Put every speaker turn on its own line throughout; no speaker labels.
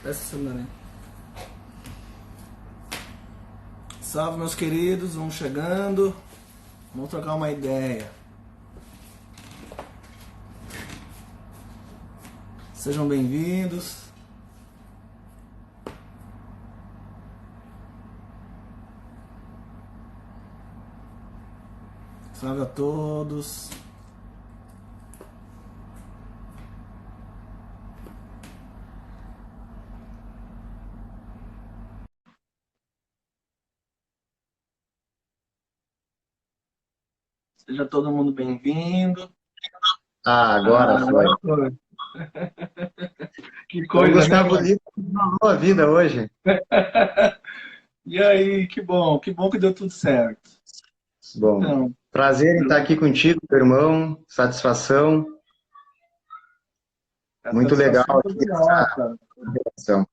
Essa semana. Salve, meus queridos, vamos chegando. Vamos trocar uma ideia. Sejam bem-vindos. Salve a todos. Seja todo mundo bem-vindo.
Ah, agora foi.
Agora foi. Que
O
coisa, né,
Gustavo
mano?
Lima salvou a vida hoje.
E aí, que bom que deu tudo certo.
Bom,
Então,
prazer em estar aqui contigo, meu irmão. Satisfação.
a
Muito legal
satisfação é
aqui
toda nossa.
essa relação.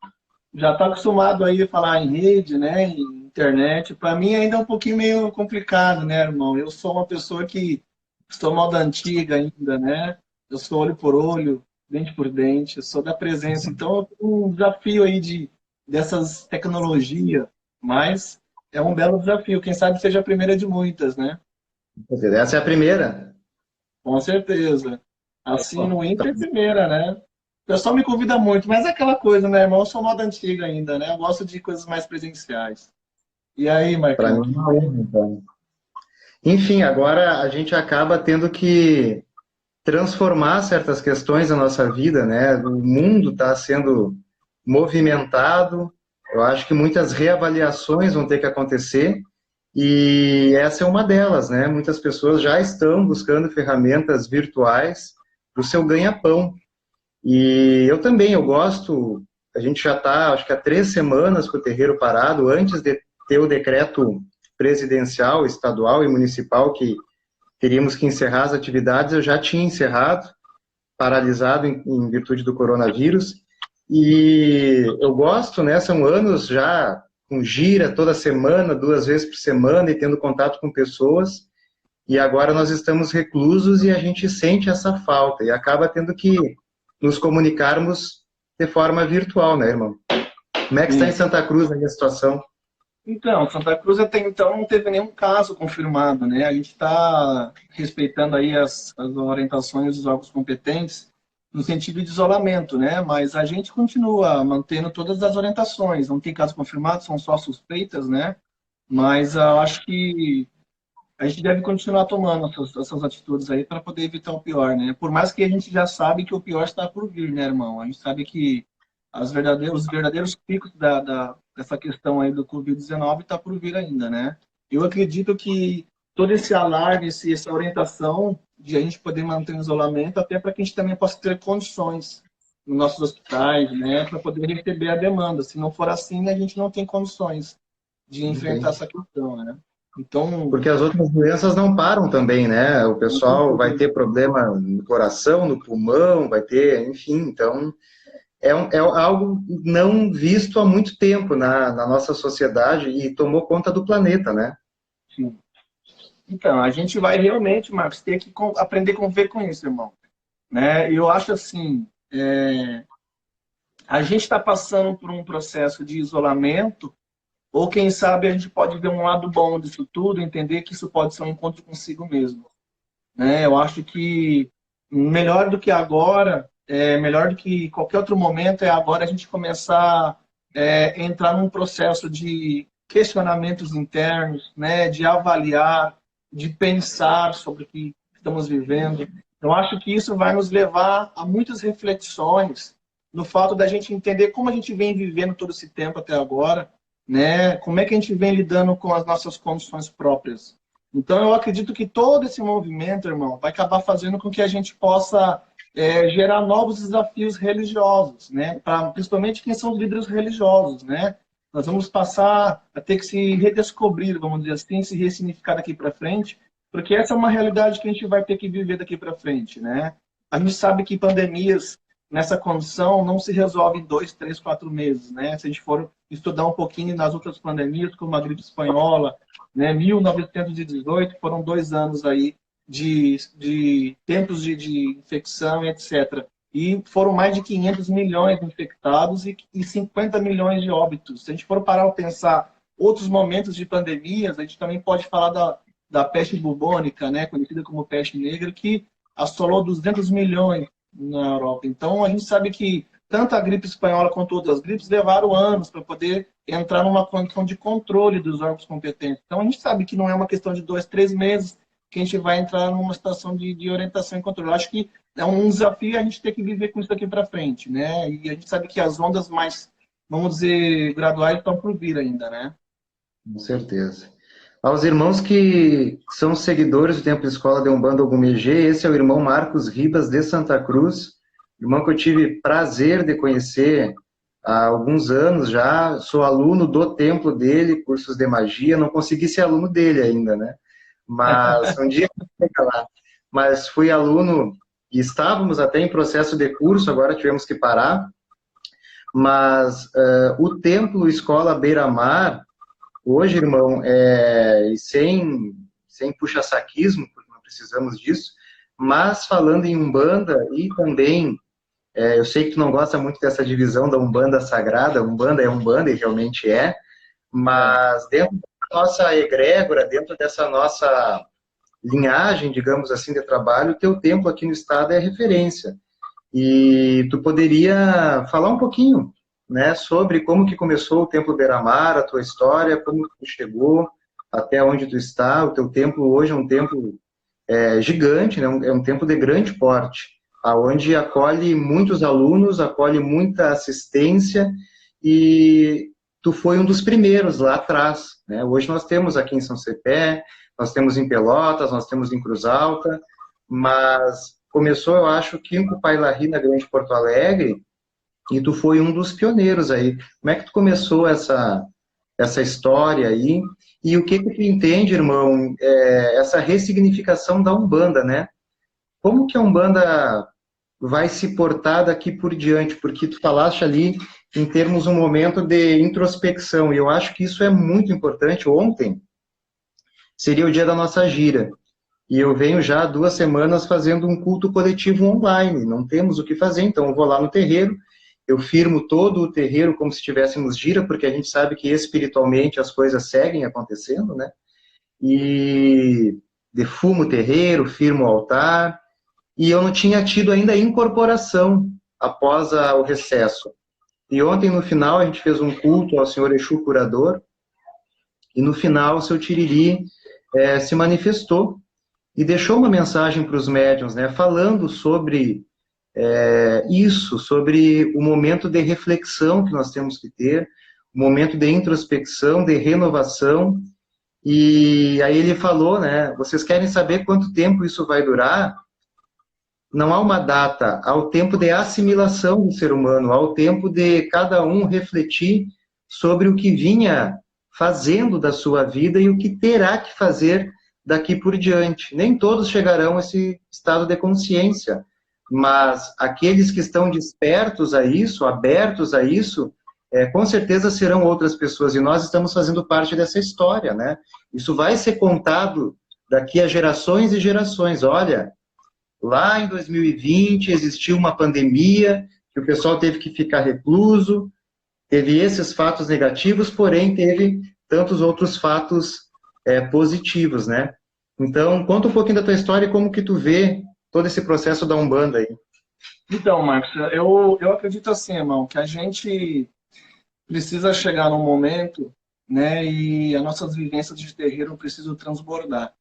Já está acostumado aí a falar em rede, né, em internet. Para mim ainda é um pouquinho meio complicado, né, irmão? Eu sou uma pessoa que estou moda antiga ainda, né? Eu sou olho por olho, dente por dente, eu sou da presença. Então, eu tenho um desafio aí dessas tecnologias, mas é um belo desafio. Quem sabe seja a primeira de muitas, né?
Quer dizer, essa é a primeira.
Com certeza. Assim, no Inter, é primeira, né? O pessoal me convida muito, mas é aquela coisa, né, irmão? Eu sou moda antiga ainda, né? Eu gosto de coisas mais presenciais. E aí,
Para
Marcão?
mim, é uma honra, então. Enfim, agora a gente acaba tendo que transformar certas questões da nossa vida, né? O mundo está sendo movimentado. Eu acho que muitas reavaliações vão ter que acontecer. E essa é uma delas, né? Muitas pessoas já estão buscando ferramentas virtuais para o seu ganha-pão. E eu também, eu gosto, a gente já está, acho que há 3 semanas com o terreiro parado, antes de ter o decreto presidencial, estadual e municipal que teríamos que encerrar as atividades, eu já tinha encerrado, paralisado em virtude do coronavírus. E eu gosto, né? São anos já com gira toda semana, 2 vezes por semana e tendo contato com pessoas. E agora nós estamos reclusos e a gente sente essa falta e acaba tendo que nos comunicarmos de forma virtual, né, irmão? Como é que está em
Sim.
Santa Cruz aí a situação?
Então, Santa Cruz até então não teve nenhum caso confirmado, né? A gente está respeitando aí as orientações dos órgãos competentes no sentido de isolamento, né? Mas a gente continua mantendo todas as orientações. Não tem caso confirmado, são só suspeitas, né? Mas eu acho que a gente deve continuar tomando essas atitudes aí para poder evitar o pior, né? Por mais que a gente já sabe que o pior está por vir, né, irmão? A gente sabe que os verdadeiros picos dessa questão aí do Covid-19 está por vir ainda, né? Eu acredito que todo esse alarme, essa orientação de a gente poder manter o isolamento, até para que a gente também possa ter condições nos nossos hospitais, né, para poder receber a demanda. Se não for assim, a gente não tem condições de
Não
enfrentar
tem.
essa questão, né? Então,
Porque as outras doenças não param também, né? O pessoal vai ter problema no coração, no pulmão, vai ter, enfim, então é algo não visto há muito tempo na nossa sociedade e tomou conta do planeta, né?
sim. Então, a gente vai realmente, Marcos, ter que aprender a conviver com isso, irmão. Né? Eu acho assim, a gente está passando por um processo de isolamento, ou quem sabe a gente pode ver um lado bom disso tudo, entender que isso pode ser um encontro consigo mesmo. Né? Eu acho que melhor do que agora, melhor do que qualquer outro momento, é agora a gente começar a entrar num processo de questionamentos internos, né? De avaliar, de pensar sobre o que estamos vivendo. Eu acho que isso vai nos levar a muitas reflexões no fato da gente entender como a gente vem vivendo todo esse tempo até agora, né? Como é que a gente vem lidando com as nossas condições próprias. Então, eu acredito que todo esse movimento, irmão, vai acabar fazendo com que a gente possa gerar novos desafios religiosos, né? Principalmente quem são os líderes religiosos, né? Nós vamos passar a ter que se redescobrir, vamos dizer assim, se ressignificar daqui para frente, porque essa é uma realidade que a gente vai ter que viver daqui para frente, né? A gente sabe que pandemias nessa condição não se resolvem em 2, 3, 4 meses, né? Se a gente for estudar um pouquinho nas outras pandemias, como a gripe espanhola, né? 1918 foram 2 anos aí de tempos de infecção, etc. e foram mais de 500 milhões de infectados e 50 milhões de óbitos. Se a gente for parar para pensar outros momentos de pandemias, a gente também pode falar da peste bubônica, né, conhecida como peste negra, que assolou 200 milhões na Europa. Então, a gente sabe que tanto a gripe espanhola quanto outras gripes levaram anos para poder entrar numa condição de controle dos órgãos competentes. Então, a gente sabe que não é uma questão de 2, 3 meses que a gente vai entrar numa situação de orientação e controle. Eu acho que é um desafio a gente ter que viver com isso daqui para frente, né? E a gente sabe que as ondas mais, vamos dizer, graduais estão por vir ainda, né?
Com certeza. Aos irmãos que são seguidores do Templo Escola de Umbanda Ogumegê, esse é o irmão Marcos Ribas de Santa Cruz, irmão que eu tive prazer de conhecer há alguns anos já, sou aluno do templo dele, cursos de magia, não consegui ser aluno dele ainda, né? Mas um dia eu vou chegar lá. Mas fui aluno e estávamos até em processo de curso, agora tivemos que parar, mas o Templo Escola Beira-Mar, hoje, irmão, sem puxa-saquismo, porque não precisamos disso, mas falando em Umbanda e também, eu sei que tu não gosta muito dessa divisão da Umbanda sagrada, Umbanda é Umbanda e realmente é, mas dentro da nossa egrégora, dentro dessa nossa linhagem, digamos assim, de trabalho, o teu templo aqui no estado é referência. E tu poderia falar um pouquinho, né, sobre como que começou o Templo Beira-Mar, a tua história, como tu chegou até onde tu está. O teu templo hoje é um templo gigante, né, é um templo de grande porte, aonde acolhe muitos alunos, acolhe muita assistência, e tu foi um dos primeiros lá atrás, né? Hoje nós temos aqui em São Cepé, nós temos em Pelotas, nós temos em Cruz Alta, mas começou, eu acho, que em Cupailari, na Grande Porto Alegre, e tu foi um dos pioneiros aí. Como é que tu começou essa história aí? E o que que tu entende, irmão, essa ressignificação da Umbanda, né? Como que a Umbanda vai se portar daqui por diante? Porque tu falaste ali em termos um momento de introspecção, e eu acho que isso é muito importante. Ontem seria o dia da nossa gira, e eu venho já há 2 semanas fazendo um culto coletivo online, não temos o que fazer, então eu vou lá no terreiro, eu firmo todo o terreiro como se tivéssemos gira, porque a gente sabe que espiritualmente as coisas seguem acontecendo, né? E defumo o terreiro, firmo o altar, e eu não tinha tido ainda a incorporação após o recesso. E ontem, no final, a gente fez um culto ao Senhor Exu Curador, e no final o seu Tiriri se manifestou e deixou uma mensagem para os médiuns, né, falando sobre isso, sobre o momento de reflexão que nós temos que ter, o momento de introspecção, de renovação. E aí ele falou, né, vocês querem saber quanto tempo isso vai durar? Não há uma data, há o tempo de assimilação do ser humano, há o tempo de cada um refletir sobre o que vinha fazendo da sua vida e o que terá que fazer daqui por diante. Nem todos chegarão a esse estado de consciência, mas aqueles que estão despertos a isso, abertos a isso, com certeza serão outras pessoas, e nós estamos fazendo parte dessa história, né? Isso vai ser contado daqui a gerações e gerações. Olha, lá em 2020 existiu uma pandemia, que o pessoal teve que ficar recluso, teve esses fatos negativos, porém teve tantos outros fatos positivos, né? Então, conta um pouquinho da tua história e como que tu vê todo esse processo da Umbanda aí.
Então, Marcos, eu acredito assim, irmão, que a gente precisa chegar num momento, né, e as nossas vivências de terreiro precisam transbordar,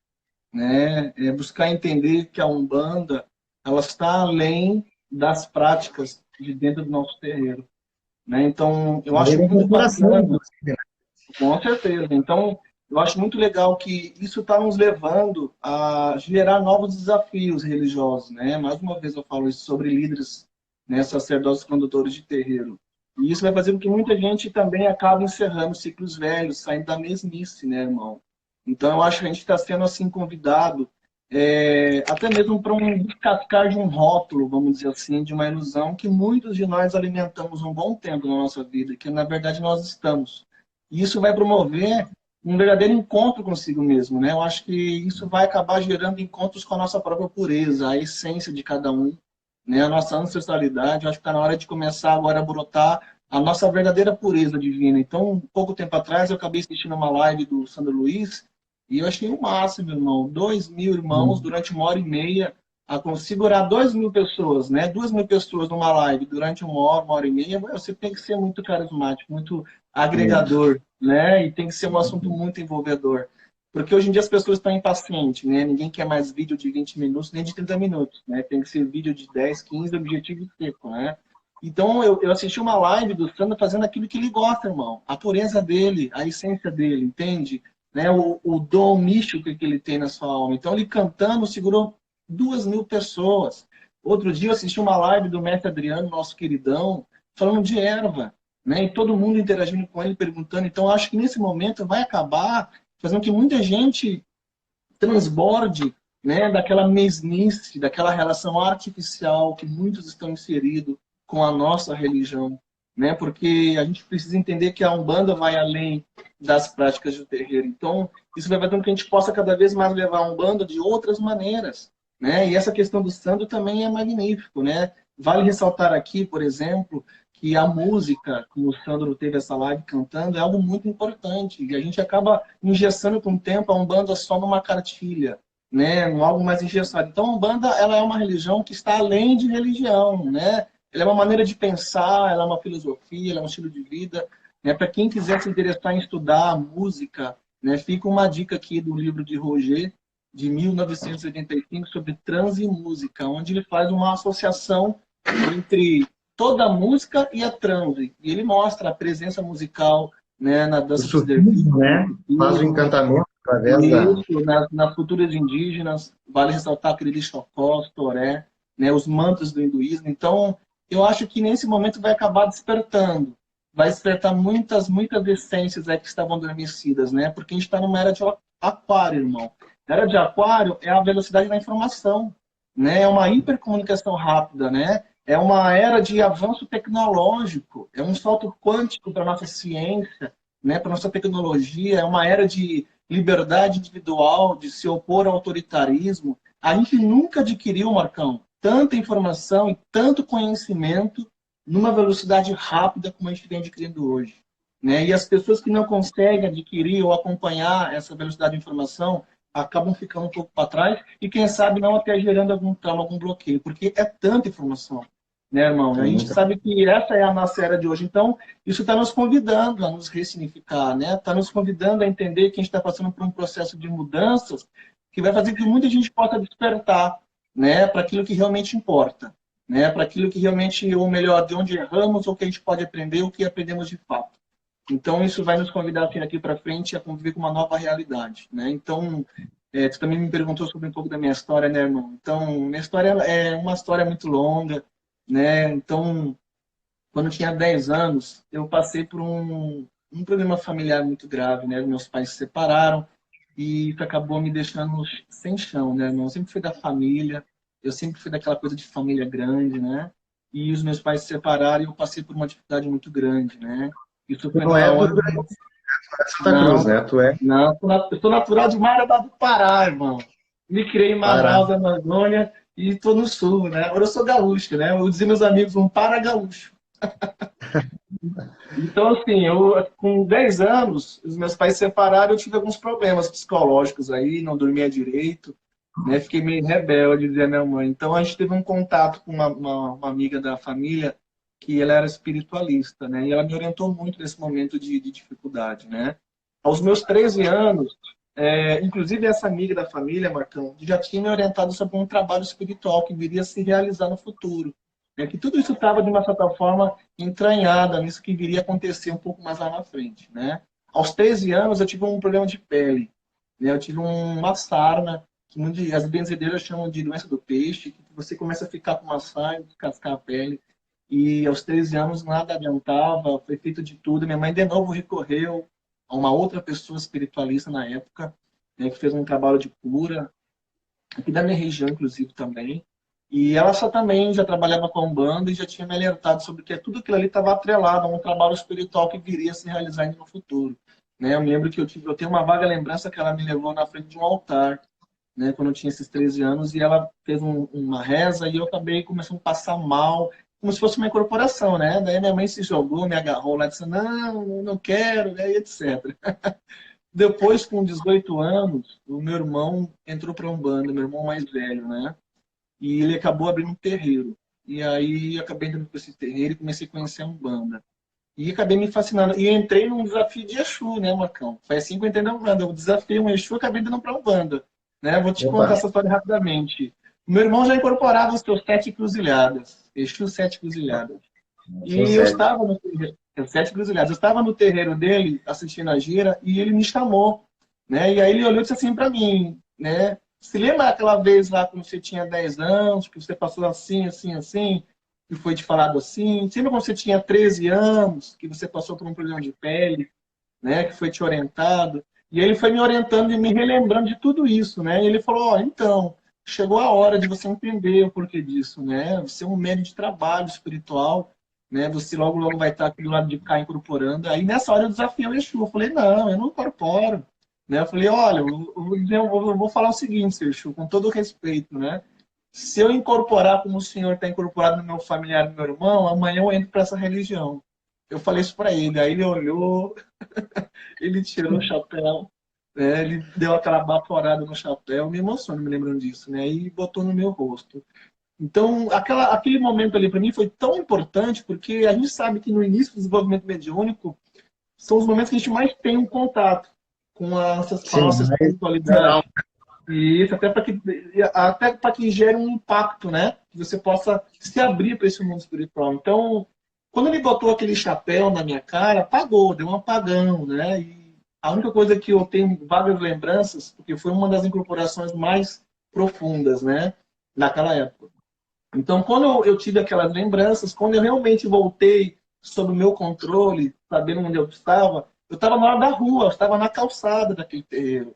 né? Buscar entender que a Umbanda, ela está além das práticas de dentro do nosso terreiro, né? Então, eu acho muito bacana, com certeza. Então, eu acho muito legal que isso está nos levando a gerar novos desafios religiosos, né? Mais uma vez eu falo isso sobre líderes, né, sacerdotes condutores de terreiro. E isso vai fazer com que muita gente também acabe encerrando ciclos velhos, saindo da mesmice, né, irmão? Então, eu acho que a gente está sendo, assim, convidado até mesmo para um descascar de um rótulo, vamos dizer assim, de uma ilusão que muitos de nós alimentamos um bom tempo na nossa vida, que na verdade nós estamos. E isso vai promover um verdadeiro encontro consigo mesmo, né? Eu acho que isso vai acabar gerando encontros com a nossa própria pureza, a essência de cada um, né, a nossa ancestralidade. Eu acho que está na hora de começar agora a brotar a nossa verdadeira pureza divina. Então, um pouco tempo atrás, eu acabei assistindo uma live do Sandro Luiz e eu achei o máximo, irmão. 2.000 irmãos durante 1h30, a segurar 2.000 pessoas, né? 2.000 pessoas numa live durante 1 hora, 1 hora e meia, você tem que ser muito carismático, muito agregador, né? E tem que ser um assunto muito envolvedor. Porque hoje em dia as pessoas estão impacientes, né? Ninguém quer mais vídeo de 20 minutos, nem de 30 minutos, né? Tem que ser vídeo de 10, 15, objetivo seco, né? Então, eu assisti uma live do Sandro fazendo aquilo que ele gosta, irmão. A pureza dele, a essência dele, entende? Né? O dom místico que ele tem na sua alma. Então, ele cantando segurou 2.000 pessoas. Outro dia, eu assisti uma live do mestre Adriano, nosso queridão, falando de erva, né? E todo mundo interagindo com ele, perguntando. Então, eu acho que nesse momento vai acabar fazendo que muita gente transborde, né, daquela mesmice, daquela relação artificial que muitos estão inseridos com a nossa religião, né? Porque a gente precisa entender que a Umbanda vai além das práticas do terreiro. Então, isso vai fazer com que a gente possa cada vez mais levar a Umbanda de outras maneiras, né? E essa questão do santo também é magnífico, né? Vale ressaltar aqui, por exemplo, que a música, como o Sandro teve essa live cantando, é algo muito importante. E a gente acaba engessando com o tempo a Umbanda só numa cartilha, né? Algo mais engessado. Então, a Umbanda, ela é uma religião que está além de religião, né? Ela é uma maneira de pensar, ela é uma filosofia, ela é um estilo de vida. Né? Para quem quiser se interessar em estudar música, né? Fica uma dica aqui do livro de Roger, de 1985, sobre transe e música, onde ele faz uma associação entre toda a música e a transe. E ele mostra a presença musical, né, na
O
dança dos derviches,
sufismo, né? Faz o encantamento através da...
isso, nas culturas indígenas. Vale ressaltar aquele Xocó, Toré, né, os mantos do hinduísmo. Então, eu acho que nesse momento vai acabar despertando. Vai despertar muitas, muitas essências aí que estavam adormecidas, né? Porque a gente está numa era de aquário, irmão. A era de aquário é a velocidade da informação, né? É uma hipercomunicação rápida, né? É uma era de avanço tecnológico, é um salto quântico para a nossa ciência, né? Para a nossa tecnologia, é uma era de liberdade individual, de se opor ao autoritarismo. A gente nunca adquiriu, Marcão, tanta informação e tanto conhecimento numa velocidade rápida como a gente vem adquirindo hoje. Né? E as pessoas que não conseguem adquirir ou acompanhar essa velocidade de informação acabam ficando um pouco para trás e, quem sabe, não até gerando algum trauma, algum bloqueio, porque é tanta informação, né, irmão? A gente sabe que essa é a nossa era de hoje. Então, isso está nos convidando a nos ressignificar, né? Está nos convidando a entender que a gente está passando por um processo de mudanças que vai fazer que muita gente possa despertar, né, para aquilo que realmente importa, né, para aquilo que realmente, ou melhor, de onde erramos, ou que a gente pode aprender, o que aprendemos de fato. Então, isso vai nos convidar aqui para frente a conviver com uma nova realidade, né? Então, tu também me perguntou sobre um pouco da minha história, né, irmão? Então, minha história é uma história muito longa, né? Então, quando eu tinha 10 anos, eu passei por um problema familiar muito grave, né? Meus pais se separaram e isso acabou me deixando sem chão, né, irmão? Eu sempre fui da família, eu sempre fui daquela coisa de família grande, né? E os meus pais se separaram e eu passei por uma dificuldade muito grande, né? Isso
Tu
foi
não
numa
é
hora...
do Santa Cruz,
Não,
né? Tu é
não, eu sou natural de Marabá do Pará, irmão. Me criei em
Pará.
Manaus, Amazônia, e estou no sul, né? Agora eu sou gaúcho, né? Eu dizia meus amigos, um para-gaúcho. Então, assim, eu com 10 anos, os meus pais se separaram, eu tive alguns problemas psicológicos aí, não dormia direito, né? Fiquei meio rebelde, dizia minha mãe. Então, a gente teve um contato com uma amiga da família, que ela era espiritualista, né? E ela me orientou muito nesse momento de dificuldade, né? Aos meus 13 anos, inclusive essa amiga da família, Marcão, já tinha me orientado sobre um trabalho espiritual que viria a se realizar no futuro. Né? Que tudo isso estava, de uma certa forma, entranhada nisso que viria a acontecer um pouco mais lá na frente. Né? Aos 13 anos, eu tive um problema de pele. Né? Eu tive uma sarna, que as benzedeiras chamam de doença do peixe, que você começa a ficar com uma sarna, descascar a pele. E aos 13 anos nada adiantava, foi feito de tudo. Minha mãe de novo recorreu a uma outra pessoa espiritualista na época, né, que fez um trabalho de cura, aqui da minha região, inclusive, também. E ela só também já trabalhava com a Umbanda e já tinha me alertado sobre que tudo aquilo ali estava atrelado a um trabalho espiritual que viria a se realizar ainda no futuro. Né? Eu me lembro que eu tenho uma vaga lembrança que ela me levou na frente de um altar. né, quando eu tinha esses 13 anos, e ela fez uma reza e eu acabei começando a passar mal, como se fosse uma incorporação, né? Daí minha mãe se jogou, me agarrou lá e disse, não, não quero, né, e etc. Depois, com 18 anos, o meu irmão entrou para a Umbanda, meu irmão mais velho, né? E ele acabou abrindo um terreiro. E aí, eu acabei entrando para esse terreiro e comecei a conhecer a Umbanda. E acabei me fascinando. E entrei num desafio de Exu, né, Marcão? Foi assim que eu entrei na Umbanda. Eu desafiei um Exu e acabei indo para a Umbanda. Né? Vou te
Opa,
contar essa história rapidamente. O meu irmão já incorporava os seus 7 cruzilhadas. Exu 7 cruzilhadas.
são
E eu
sete.
estava no terreiro, 7 cruzilhadas. Eu estava no terreiro dele, assistindo a gira, e ele me chamou. Né? E aí ele olhou e disse assim para mim, né? Se lembra aquela vez lá quando você tinha 10 anos, que você passou assim, assim, assim, que foi te falado assim? Se lembra quando você tinha 13 anos, que você passou por um problema de pele, né? Que foi te orientado? E ele foi me orientando e me relembrando de tudo isso, né? E ele falou, ó, então, chegou a hora de você entender o porquê disso, né? Você é um médio de trabalho espiritual, né? Você logo, logo vai estar aqui do lado de cá incorporando. Aí nessa hora eu desafiei o Exu. Eu falei, não, eu não incorporo. Né? Eu falei, olha, eu vou falar o seguinte, seu Exu, com todo respeito, né? Se eu incorporar como o senhor está incorporado no meu familiar, no meu irmão, amanhã eu entro para essa religião. Eu falei isso para ele. Aí ele olhou, ele tirou o chapéu, né? Ele deu aquela baforada no chapéu, me emociono me lembrando disso, né? E botou no meu rosto. Então, aquele momento ali para mim foi tão importante, porque a gente sabe que no início do desenvolvimento mediúnico são os momentos que a gente mais tem um contato com a
Sim,
nossa
mas geral.
espiritualidade. E isso até para que gere um impacto, né? Que você possa se abrir para esse mundo espiritual. Então, quando ele botou aquele chapéu na minha cara, apagou, deu um apagão, né? E a única coisa que eu tenho vagas lembranças, porque foi uma das incorporações mais profundas, né? Naquela época. Então, quando eu tive aquelas lembranças, quando eu realmente voltei sob o meu controle, sabendo onde eu estava na hora da rua, eu estava na calçada daquele terreiro.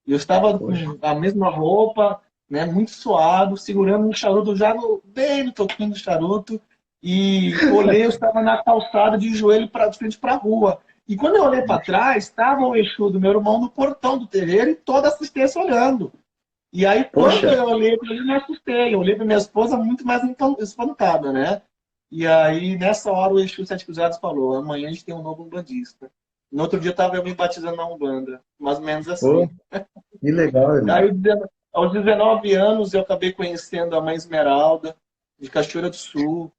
E eu estava
Poxa,
com a mesma roupa, né, muito suado, segurando um charuto já bem no toquinho do charuto, e olhei, eu estava na calçada de joelho de frente para a rua. E quando eu olhei para trás, estava o Exu do meu irmão no portão do terreiro e toda a assistência olhando. E aí, quando
poxa,
eu olhei para ele, me assustei. Eu olhei para minha esposa muito mais espantada, né? E aí, nessa hora, o Exu Sete Cruzados falou: amanhã a gente tem um novo umbandista. No outro dia, estava eu me batizando na Umbanda, mais ou menos
pô,
assim.
que legal, irmão.
Aí, aos 19 anos, eu acabei conhecendo a Mãe Esmeralda, de Cachoeira do Sul,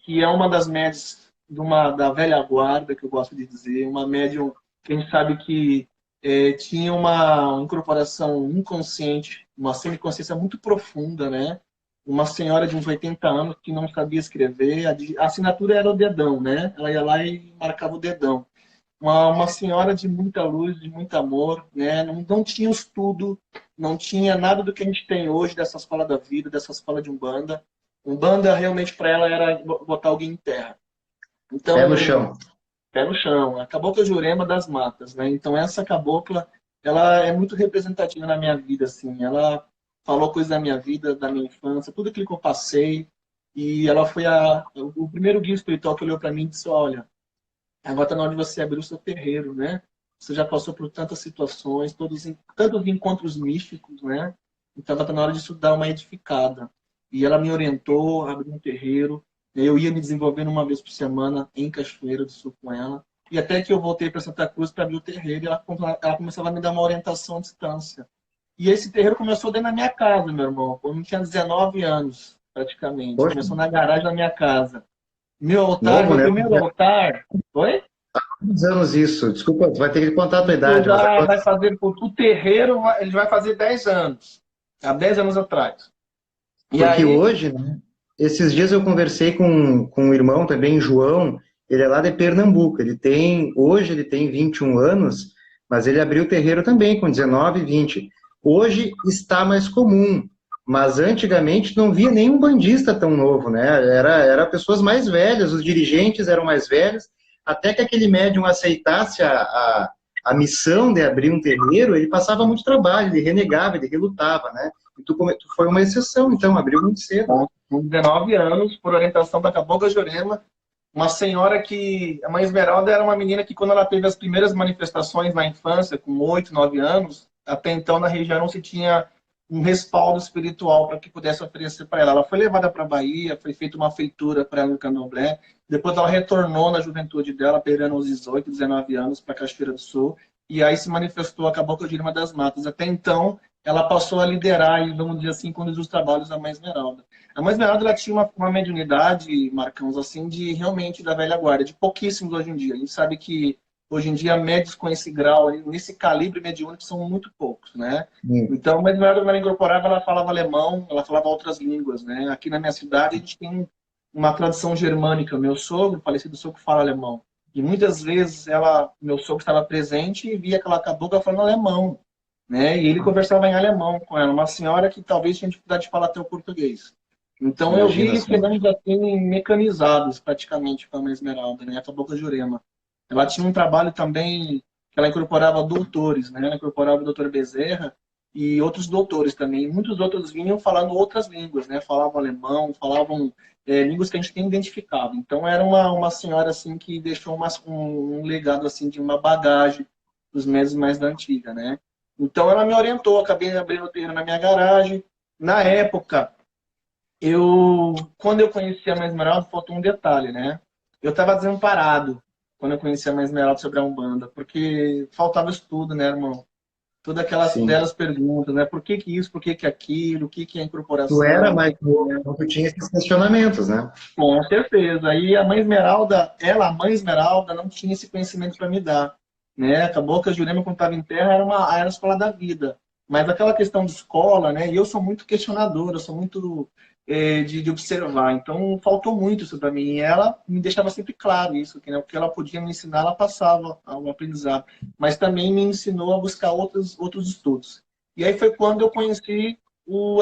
que é uma das médias da velha guarda, que eu gosto de dizer, uma médium que a gente sabe que tinha uma incorporação inconsciente, uma semiconsciência muito profunda, né? Uma senhora de uns 80 anos que não sabia escrever, a assinatura era o dedão, né? Ela ia lá e marcava o dedão. Uma senhora de muita luz, de muito amor, né? Não tinha estudo, não tinha nada do que a gente tem hoje dessa escola da vida, dessa escola de Umbanda. Umbanda realmente para ela era botar alguém em terra.
Pé no
Então,
chão.
pé no chão, a Cabocla Jurema das Matas, né? Então essa cabocla, ela é muito representativa na minha vida, assim. Ela falou coisas da minha vida, da minha infância, tudo aquilo que eu passei. E ela foi o primeiro guia espiritual que olhou para mim e disse: olha, agora está na hora de você abrir o seu terreiro, né? Você já passou por tantas situações, tantos encontros místicos, né? Então está na hora de estudar uma edificada. E ela me orientou a abrir um terreiro. Eu ia me desenvolvendo uma vez por semana em Cachoeira do Sul com ela. E até que eu voltei para Santa Cruz para abrir o terreiro, e ela começava a me dar uma orientação à distância. E esse terreiro começou dentro da minha casa, meu irmão. Quando eu tinha 19 anos, praticamente.
Poxa,
Começou na garagem da minha casa. Meu
novo, né?
primeiro altar. Oi?
Quantos anos isso? Desculpa, tu vai ter que contar a tua
Isso
idade, mas há
já vai
quantos?
fazer, o terreiro, ele vai fazer 10 anos. Há 10 anos atrás. E
Porque
aí,
hoje, né, esses dias eu conversei com um irmão também, João, ele é lá de Pernambuco, hoje ele tem 21 anos, mas ele abriu o terreiro também com 19 e 20. Hoje está mais comum, mas antigamente não via nenhum bandista tão novo, né? Era pessoas mais velhas, os dirigentes eram mais velhos, até que aquele médium aceitasse a missão de abrir um terreiro, ele passava muito trabalho, ele renegava, ele relutava, né? E tu foi uma exceção, então, abriu muito cedo.
com 19 anos, por orientação da Cabocla Jurema, uma senhora que... A Mãe Esmeralda era uma menina que, quando ela teve as primeiras manifestações na infância, com 8, 9 anos, até então na região não se tinha um respaldo espiritual para que pudesse oferecer para ela. Ela foi levada para a Bahia, foi feita uma feitura para ela no Candomblé, depois ela retornou na juventude dela, pegando os 18, 19 anos, para Cachoeira do Sul, e aí se manifestou a Cabocla de Irma das Matas. Até então, ela passou a liderar e, vamos dizer assim, conduzir os trabalhos da Mãe Esmeralda. A Mãe Esmeralda ela tinha uma mediunidade, Marcãos, assim, de realmente da velha guarda, de pouquíssimos hoje em dia. A gente sabe que hoje em dia médios com esse grau, nesse calibre mediúnico, são muito poucos, né? Então, a Mãe Esmeralda, quando ela incorporava, ela falava alemão, ela falava outras línguas, né? Aqui na minha cidade, a gente tem uma tradição germânica. Meu sogro, falecido sogro, fala alemão. E muitas vezes meu sogro estava presente e via aquela cabocla falando alemão, né? E ele conversava em alemão com ela, uma senhora que talvez tinha dificuldade de falar até o português. Então eu vi eles chegando assim, mecanizados praticamente com a Mãe Esmeralda, né? A Cabocla Jurema. Ela tinha um trabalho também que ela incorporava doutores, né? Ela incorporava o doutor Bezerra e outros doutores também. Muitos outros vinham falando outras línguas, né? Falavam alemão, falavam línguas que a gente nem identificava. Então era uma senhora assim que deixou um legado assim de uma bagagem dos meses mais da antiga, né? Então ela me orientou, acabei abrindo o terreno na minha garagem. Na época, quando eu conheci a Mãe Esmeralda, faltou um detalhe, né? Eu estava desamparado quando eu conheci a Mãe Esmeralda sobre a Umbanda, porque faltava estudo, né, irmão? Todas aquelas belas perguntas, né? Por que isso, por que aquilo, o que é incorporação?
Tu era mais novo, então tu tinha esses questionamentos, né?
Com certeza. Aí a Mãe Esmeralda, a Mãe Esmeralda, não tinha esse conhecimento para me dar, né? Acabou que a Jurema, quando estava em terra, era a escola da vida. Mas aquela questão de escola, né? E eu sou muito questionador, eu sou muito de observar. Então, faltou muito isso para mim. E ela me deixava sempre claro isso, que, né, o que ela podia me ensinar, ela passava ao aprendizado. Mas também me ensinou a buscar outros estudos. E aí foi quando eu conheci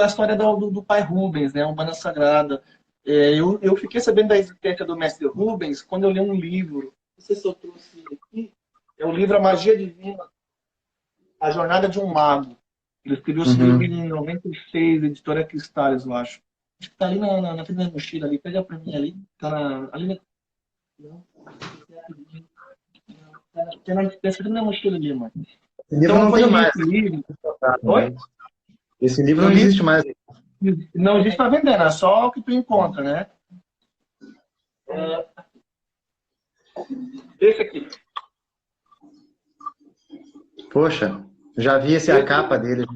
a história do pai Rubens, né? Umbanda Sagrada. Eu fiquei sabendo da existência do mestre Rubens quando eu li um livro. Não sei se eu trouxe aqui. É o livro A Magia Divina, A Jornada de um Mago. Ele escreveu esse livro em 96, editora Cristales, eu acho. Acho que tá ali na frente da mochila ali. Pega pra mim ali. Tá ali na... Tem na mochila ali, mano.
Então, não tem mais.
Oi?
Esse livro não existe mais.
Não existe para vender, é só o que tu encontra, né? Esse aqui.
Poxa, já vi a capa dele.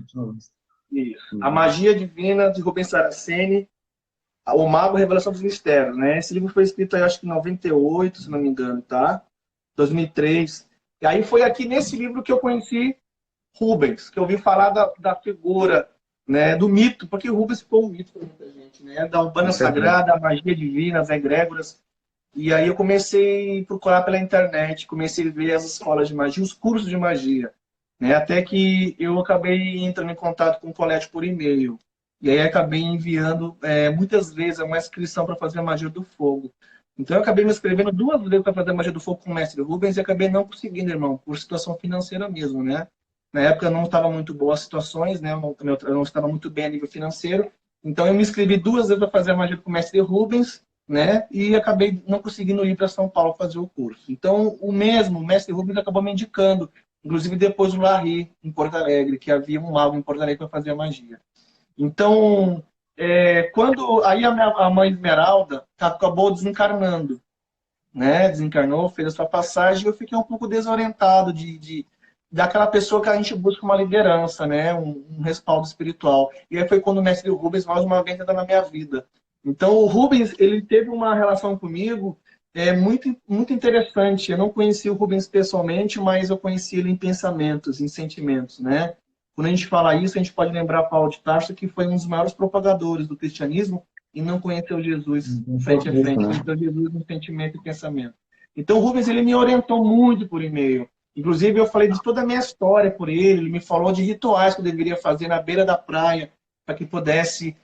Isso. A Magia Divina, de Rubens Saraceni, O Mago, Revelação dos Mistérios, né? Esse livro foi escrito, aí, acho que em 98, se não me engano, tá? 2003. E aí foi aqui nesse livro que eu conheci Rubens, que eu ouvi falar da figura, né, do mito, porque Rubens ficou um mito para muita gente, né? Da Umbanda Sagrada, a Magia Divina, as egrégoras. E aí eu comecei a procurar pela internet, comecei a ver as escolas de magia, os cursos de magia, né? Até que eu acabei entrando em contato com o colégio por e-mail. E aí acabei enviando muitas vezes uma inscrição para fazer a magia do fogo. Então eu acabei me inscrevendo 2 vezes para fazer a magia do fogo com o mestre Rubens e acabei não conseguindo, irmão, por situação financeira mesmo, né? Na época não estava muito boas as situações, né? Eu não estava muito bem a nível financeiro. Então eu me inscrevi 2 vezes para fazer a magia com o mestre Rubens, né? E acabei não conseguindo ir para São Paulo fazer o curso. Então o mestre Rubens acabou me indicando, inclusive depois o Larry, em Porto Alegre, que havia um mago em Porto Alegre para fazer a magia. Então, quando aí a Mãe Esmeralda acabou desencarnando, né? Desencarnou, fez a sua passagem, e eu fiquei um pouco desorientado daquela pessoa que a gente busca uma liderança, né? Um respaldo espiritual. E aí foi quando o mestre Rubens mais uma vez entrou na minha vida. Então o Rubens, ele teve uma relação comigo muito, muito interessante. Eu não conheci o Rubens pessoalmente, mas eu conheci ele em pensamentos, em sentimentos, né? Quando a gente fala isso, a gente pode lembrar Paulo de Tarso, que foi um dos maiores propagadores do cristianismo e não conheceu Jesus frente a frente, conheceu Jesus no sentimento e pensamento. Então o Rubens, ele me orientou muito por e-mail. Inclusive, eu falei de toda a minha história por ele me falou de rituais que eu deveria fazer na beira da praia para que pudesse,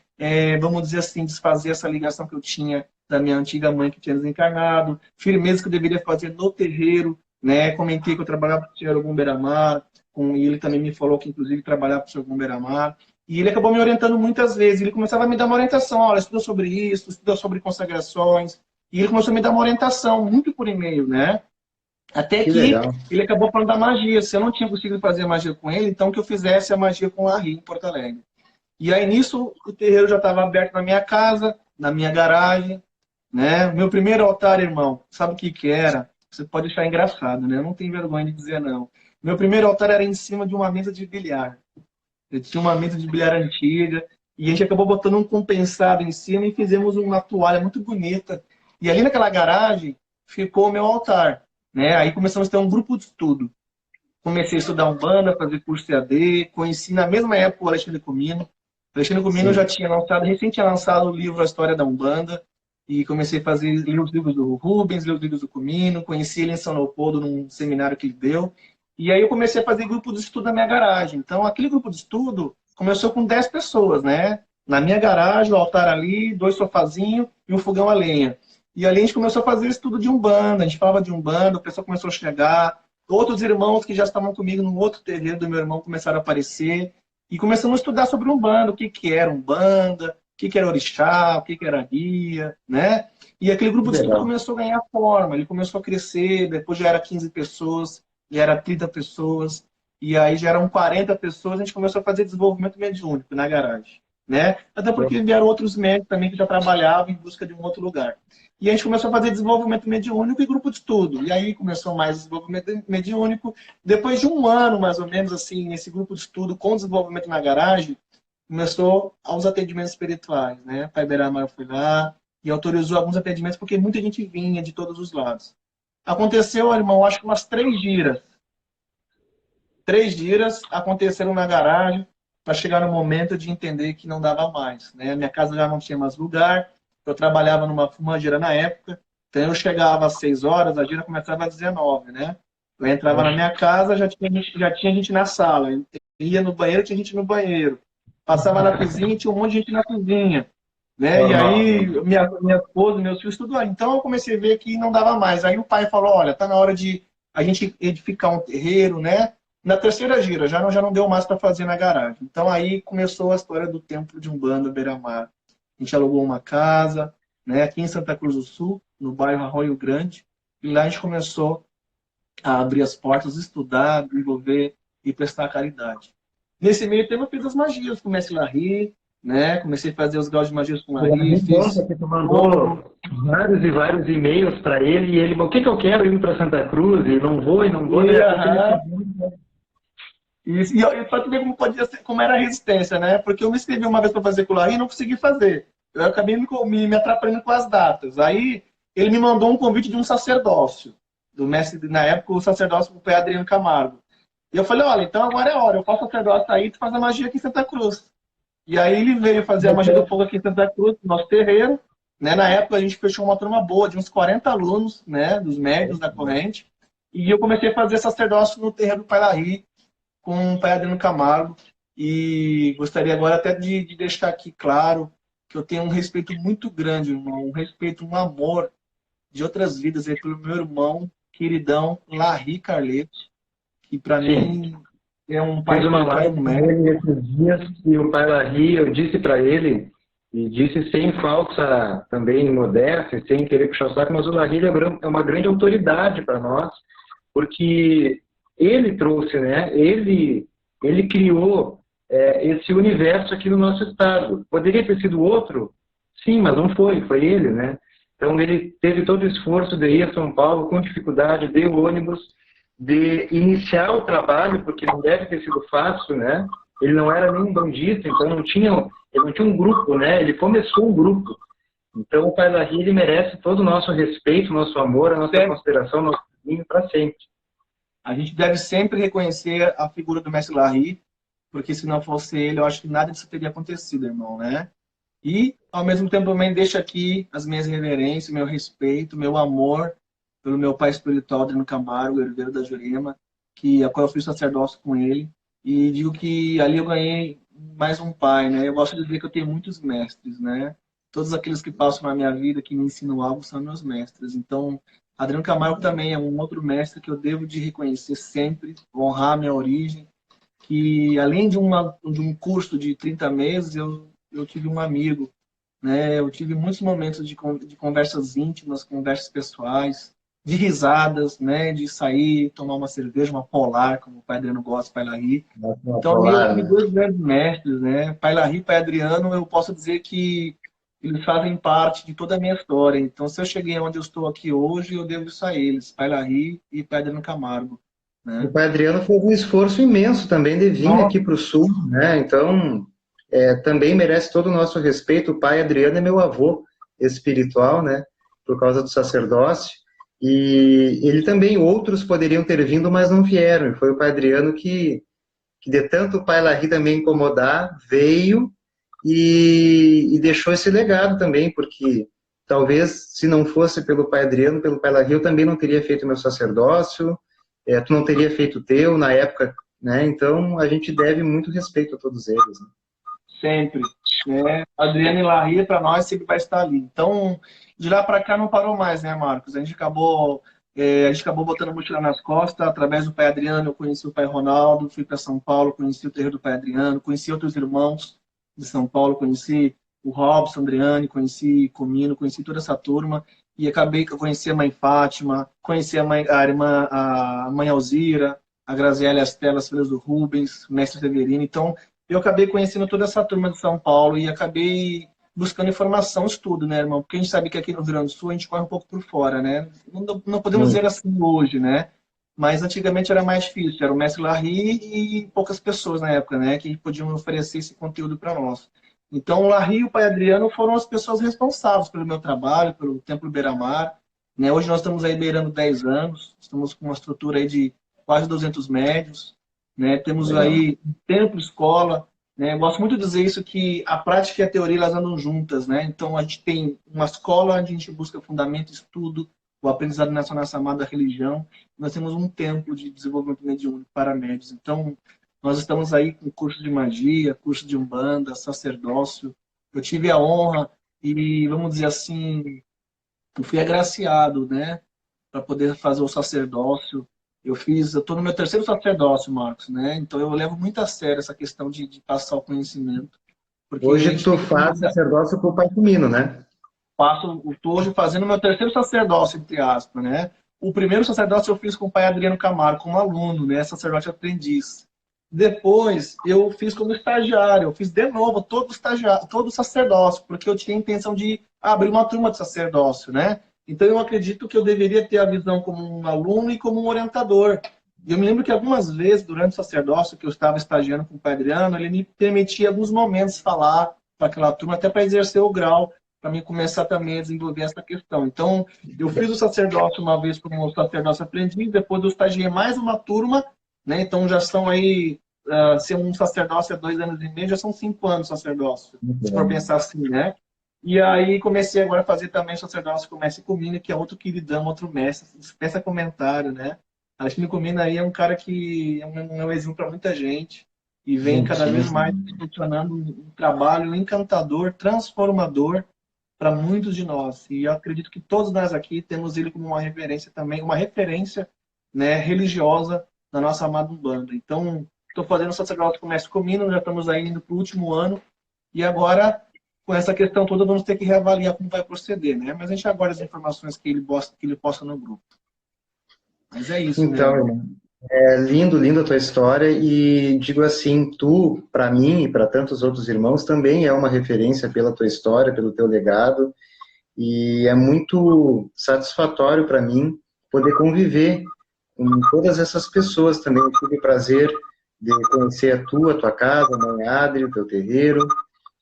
vamos dizer assim, desfazer essa ligação que eu tinha da minha antiga mãe que tinha desencarnado, firmeza que eu deveria fazer no terreiro, né? Comentei que eu trabalhava com o senhor Ogum Beramar, e ele também me falou que, inclusive, trabalhava com o senhor Ogum Beramar. E ele acabou me orientando muitas vezes. Ele começava a me dar uma orientação, olha, estuda sobre isso, estuda sobre consagrações. E ele começou a me dar uma orientação, muito por e-mail, né? Até que ele acabou falando da magia. Se eu não tinha conseguido fazer a magia com ele, então que eu fizesse a magia com o Larry, em Porto Alegre. E aí, nisso, o terreiro já estava aberto na minha casa, na minha garagem, né? Meu primeiro altar, irmão, sabe o que que era? Você pode achar engraçado, né? Eu não tenho vergonha de dizer não. Meu primeiro altar era em cima de uma mesa de bilhar. Eu tinha uma mesa de bilhar antiga e a gente acabou botando um compensado em cima e fizemos uma toalha muito bonita. E ali naquela garagem ficou o meu altar, né? Aí começamos a ter um grupo de estudo. Comecei a estudar Umbanda, fazer curso EAD, conheci na mesma época o Alexandre Comino. O Alexandre Comino já
Sim.
tinha lançado, recente tinha lançado o livro A História da Umbanda, e comecei a fazer, ler os livros do Rubens, ler os livros do Comino, conheci ele em São Leopoldo num seminário que ele deu, e aí eu comecei a fazer grupo de estudo na minha garagem. Então, aquele grupo de estudo começou com 10 pessoas, né? Na minha garagem, o altar ali, 2 sofazinhos e um fogão a lenha. E ali a gente começou a fazer estudo de Umbanda, a gente falava de Umbanda, o pessoal começou a chegar, outros irmãos que já estavam comigo no outro terreiro do meu irmão começaram a aparecer. E começamos a estudar sobre Umbanda, o que, que era Umbanda, o que, que era orixá, o que, que era guia, né? E aquele grupo de estudo
Legal.
começou a ganhar forma, ele começou a crescer, depois já era 15 pessoas, já era 30 pessoas, e aí já eram 40 pessoas, a gente começou a fazer desenvolvimento mediúnico na garagem, né? Até porque vieram outros médicos também que já trabalhavam em busca de um outro lugar. E a gente começou a fazer desenvolvimento mediúnico e grupo de estudo. E aí começou mais desenvolvimento mediúnico. Depois de um ano, mais ou menos, assim, nesse grupo de estudo com desenvolvimento na garagem, começou aos atendimentos espirituais, né? Pai Beramar foi lá e autorizou alguns atendimentos porque muita gente vinha de todos os lados. Aconteceu, irmão, acho que umas 3 giras. 3 giras aconteceram na garagem para chegar no momento de entender que não dava mais, né? Minha casa já não tinha mais lugar, eu trabalhava numa fumageira na época, então eu chegava às 6 horas, a gira começava às 19, né? Eu entrava na
Poxa.
minha casa, já tinha gente na sala, eu ia no banheiro, tinha gente no banheiro. Passava na cozinha, tinha um monte de gente na cozinha, né? E
Normal.
aí minha esposa, meus filhos, tudo lá. Então eu comecei a ver que não dava mais. Aí o pai falou, olha, tá na hora de a gente edificar um terreiro, né? Na terceira gira, já não deu mais para fazer na garagem. Então aí começou a história do Templo de Umbanda Beira-Mar. A gente alugou uma casa, né, aqui em Santa Cruz do Sul, no bairro Arroio Grande, e lá a gente começou a abrir as portas, estudar, desenvolver e prestar caridade. Nesse meio tempo eu fiz as magias com o Mestre Larry, né? Comecei a fazer os graus de magias com o
Eu
Larry,
me conta
fiz
que tu
fogo.
mandou vários e vários e-mails para ele e ele, o que que eu quero indo para Santa Cruz e não vou, de
E,
repente ele
aham,
pediu.
e para tu ver como, podia ser, como era a resistência, né? Porque eu me inscrevi uma vez para fazer com o Larry e não consegui fazer. Eu acabei me atrapalhando com as datas. Aí ele me mandou um convite de um sacerdócio, do mestre, na época, o sacerdócio foi Adriano Camargo. E eu falei, olha, então agora é hora, eu faço sacerdócio aí e tu faz a magia aqui em Santa Cruz. E aí ele veio fazer a magia do fogo aqui em Santa Cruz, no nosso terreiro. Né? Na época a gente fechou uma turma boa, de uns 40 alunos, né, dos médios da corrente. E eu comecei a fazer sacerdócio no terreiro do Pai Larry, com o Pai Adriano Camargo. E gostaria agora até de deixar aqui claro que eu tenho um respeito muito grande, irmão, um respeito, um amor de outras vidas aí pelo meu irmão, queridão, Larry Carletti, que para
Sim,
mim é um pai
fiz uma
espiritual e
live
um
com
mestre.
ele esses dias e o pai Larry, eu disse para ele, e disse sem falsa também modéstia, sem querer puxar o saco, mas o Larry ele é uma grande autoridade para nós, porque ele trouxe, né? Ele criou esse universo aqui no nosso estado. Poderia ter sido outro? Sim, mas não foi, foi ele, né? Então ele teve todo o esforço de ir a São Paulo com dificuldade, de ônibus, de iniciar o trabalho, porque não deve ter sido fácil, né? Ele não era nem um bandista, então ele não tinha um grupo, né? Ele começou um grupo. Então o Pai Larry, ele merece todo o nosso respeito, nosso amor, a nossa consideração, nosso carinho para sempre.
A gente deve sempre reconhecer a figura do mestre Larry, porque se não fosse ele, eu acho que nada disso teria acontecido, irmão, né? E, ao mesmo tempo, também deixo aqui as minhas reverências, meu respeito, meu amor pelo meu pai espiritual, Adriano Camargo, herdeiro da Jurema, a qual eu fiz sacerdócio com ele. E digo que ali eu ganhei mais um pai, né? Eu gosto de dizer que eu tenho muitos mestres, né? Todos aqueles que passam na minha vida, que me ensinam algo, são meus mestres. Então, Adriano Camargo também é um outro mestre que eu devo de reconhecer sempre, honrar a minha origem, que além de um curso de 30 meses, eu tive um amigo, né? Eu tive muitos momentos de conversas íntimas, conversas pessoais, de risadas, né? De sair, tomar uma cerveja, uma polar, como o Pai Adriano gosta, Pai Larry. Então, ali eu
Polar,
tive
né?
dois grandes mestres, né? Pai Larry e Pai Adriano, eu posso dizer que eles fazem parte de toda a minha história. Então, se eu cheguei onde eu estou aqui hoje, eu devo isso a eles, Pai Larry e Pai Adriano Camargo,
O
né?
pai Adriano fez um esforço imenso também de vir aqui
Nossa,
para o Sul, né? Então, também merece todo o nosso respeito. O pai Adriano é meu avô espiritual, né? Por causa do sacerdócio. E ele também, outros poderiam ter vindo, mas não vieram. E foi o pai Adriano que de tanto o pai Larry também incomodar, veio e deixou esse legado também, porque talvez se não fosse pelo pai Adriano, pelo pai Larry, eu também não teria feito meu sacerdócio, tu não teria feito o teu na época, né? Então a gente deve muito respeito a todos eles, né?
sempre, né? Adriano e Larry, para nós, sempre vai estar ali. Então, de lá para cá não parou mais, né, Marcos? A gente acabou botando a mochila nas costas. Através do pai Adriano, eu conheci o pai Ronaldo, fui para São Paulo, conheci o terreiro do pai Adriano, conheci outros irmãos de São Paulo, conheci o Robson, Andriane, conheci Comino, conheci toda essa turma. E acabei que eu conheci a mãe Fátima, conheci a irmã, a mãe Alzira, a Graziela e a Estela, as filhas do Rubens, o mestre Severino. Então, eu acabei conhecendo toda essa turma de São Paulo e acabei buscando informação, estudo, né, irmão? Porque a gente sabe que aqui no Rio Grande do Sul a gente corre um pouco por fora, né? Não podemos dizer
Muito.
assim hoje, né? Mas antigamente era mais difícil. Era o mestre Larry e poucas pessoas na época, né? Que podiam oferecer esse conteúdo para nós. Então, o Larry e o pai Adriano foram as pessoas responsáveis pelo meu trabalho, pelo Templo Beira-Mar. Né? Hoje nós estamos aí beirando 10 anos, estamos com uma estrutura aí de quase 200 médios, né? Temos
Legal.
aí um templo, escola, né? Eu gosto muito de dizer isso, que a prática e a teoria elas andam juntas, né? Então a gente tem uma escola onde a gente busca fundamento, estudo, o aprendizado nessa nossa amada religião. Nós temos um templo de desenvolvimento mediúnico para médios. Então nós estamos aí com curso de magia, curso de umbanda, sacerdócio. Eu tive a honra e, vamos dizer assim, eu fui agraciado, né, para poder fazer o sacerdócio. Eu estou no meu terceiro sacerdócio, Marcos, né? Então eu levo muito a sério essa questão de passar o conhecimento, porque a
Hoje
gente
tu
tem que
faz sacerdócio com o pai Comino, né?
estou hoje fazendo o meu terceiro sacerdócio, entre aspas, né? O primeiro sacerdócio eu fiz com o pai Adriano Camargo, como aluno, né? Sacerdote aprendiz. Depois eu fiz como estagiário, eu fiz de novo todo o sacerdócio, porque eu tinha a intenção de abrir uma turma de sacerdócio, né? Então eu acredito que eu deveria ter a visão como um aluno e como um orientador. E eu me lembro que algumas vezes, durante o sacerdócio, que eu estava estagiando com o pai Adriano, ele me permitia alguns momentos falar para aquela turma, até para exercer o grau, para mim começar também a desenvolver essa questão. Então, eu fiz o sacerdócio uma vez como sacerdócio aprendiz, depois eu estagiei mais uma turma, né? Então já são aí, ser um sacerdócio há 2 anos e meio, já são 5 anos de sacerdócio,
Muito
se for
bom.
pensar assim, né? E aí comecei agora a fazer também sacerdócio com o mestre Comino, que é outro queridão, outro mestre, dispensa comentário, né? Acho que o Comino aí é um cara que é um exemplo para muita gente e vem cada vez mais
Muitíssimo.
funcionando um trabalho encantador, transformador para muitos de nós. E eu acredito que todos nós aqui temos ele como uma referência também, uma referência, né, religiosa da nossa amada Umbanda. Então, estou fazendo o sacerdócio com o mestre Comino, já estamos aí indo para o último ano, e agora, com essa questão toda, vamos ter que reavaliar como vai proceder, né? Mas a gente aguarda as informações que ele posta no grupo. Mas é isso, né,
Então,
irmão?
irmão, lindo, lindo a tua história e digo assim, tu, para mim e para tantos outros irmãos, também é uma referência pela tua história, pelo teu legado e é muito satisfatório para mim poder conviver com todas essas pessoas também. Eu tive o prazer de conhecer a tua casa, a Mãe Adri, o teu terreiro.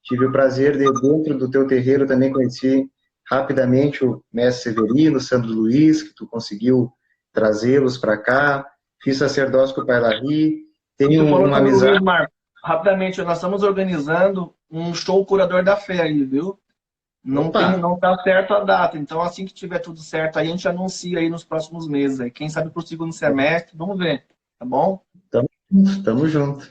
Tive o prazer de, dentro do teu terreiro, também conheci rapidamente o mestre Severino, o Sandro Luiz, que tu conseguiu trazê-los para cá. Fiz sacerdócio com o Pai Larry. Tenho
Tu falou
uma
sobre o
amizade.
Luiz Marcos. Rapidamente, nós estamos organizando um show curador da fé aí, viu?
Opa,
Não tá certo a data. Então, assim que tiver tudo certo, aí a gente anuncia aí nos próximos meses. Aí. Quem sabe para o segundo semestre, vamos ver, tá bom?
tamo junto.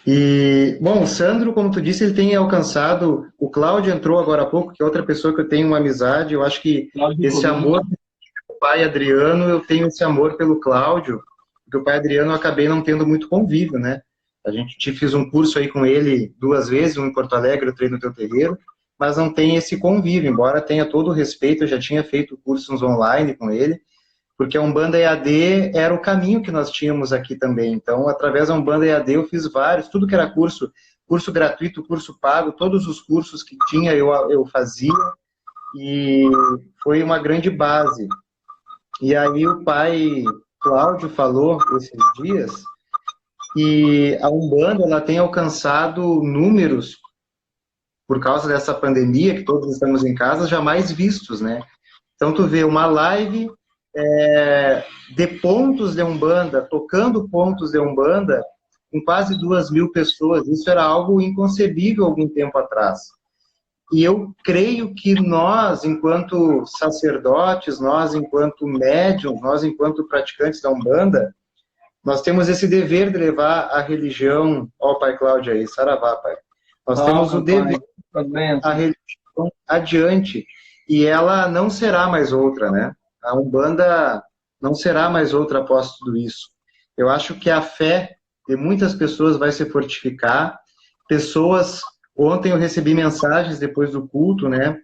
E, bom, o Sandro, como tu disse, ele tem alcançado. O Cláudio entrou agora há pouco, que é outra pessoa que eu tenho uma amizade. Eu acho que
Cláudio
esse
Ricolino.
amor pelo pai Adriano, eu tenho esse amor pelo Cláudio, porque o pai Adriano eu acabei não tendo muito convívio, né? A gente fiz um curso aí com ele 2 vezes, um em Porto Alegre, outro aí no teu terreiro, mas não tem esse convívio, embora tenha todo o respeito, eu já tinha feito cursos online com ele, porque a Umbanda EAD era o caminho que nós tínhamos aqui também. Então, através da Umbanda EAD eu fiz vários, tudo que era curso, curso gratuito, curso pago, todos os cursos que tinha eu fazia, e foi uma grande base. E aí o pai Cláudio falou esses dias que a Umbanda ela tem alcançado números, por causa dessa pandemia, que todos estamos em casa, jamais vistos, né? Então tu vê uma live de pontos de Umbanda, tocando pontos de Umbanda, com quase 2.000 pessoas. Isso era algo inconcebível algum tempo atrás. E eu creio que nós, enquanto sacerdotes, nós, enquanto médiums, nós, enquanto praticantes da Umbanda, nós temos esse dever de levar a religião... Ó o Pai Cláudio aí, saravá, Pai. Nós temos o dever de a religião adiante, e ela não será mais outra, né? A Umbanda não será mais outra após tudo isso. Eu acho que a fé de muitas pessoas vai se fortificar. Pessoas... Ontem eu recebi mensagens depois do culto, né?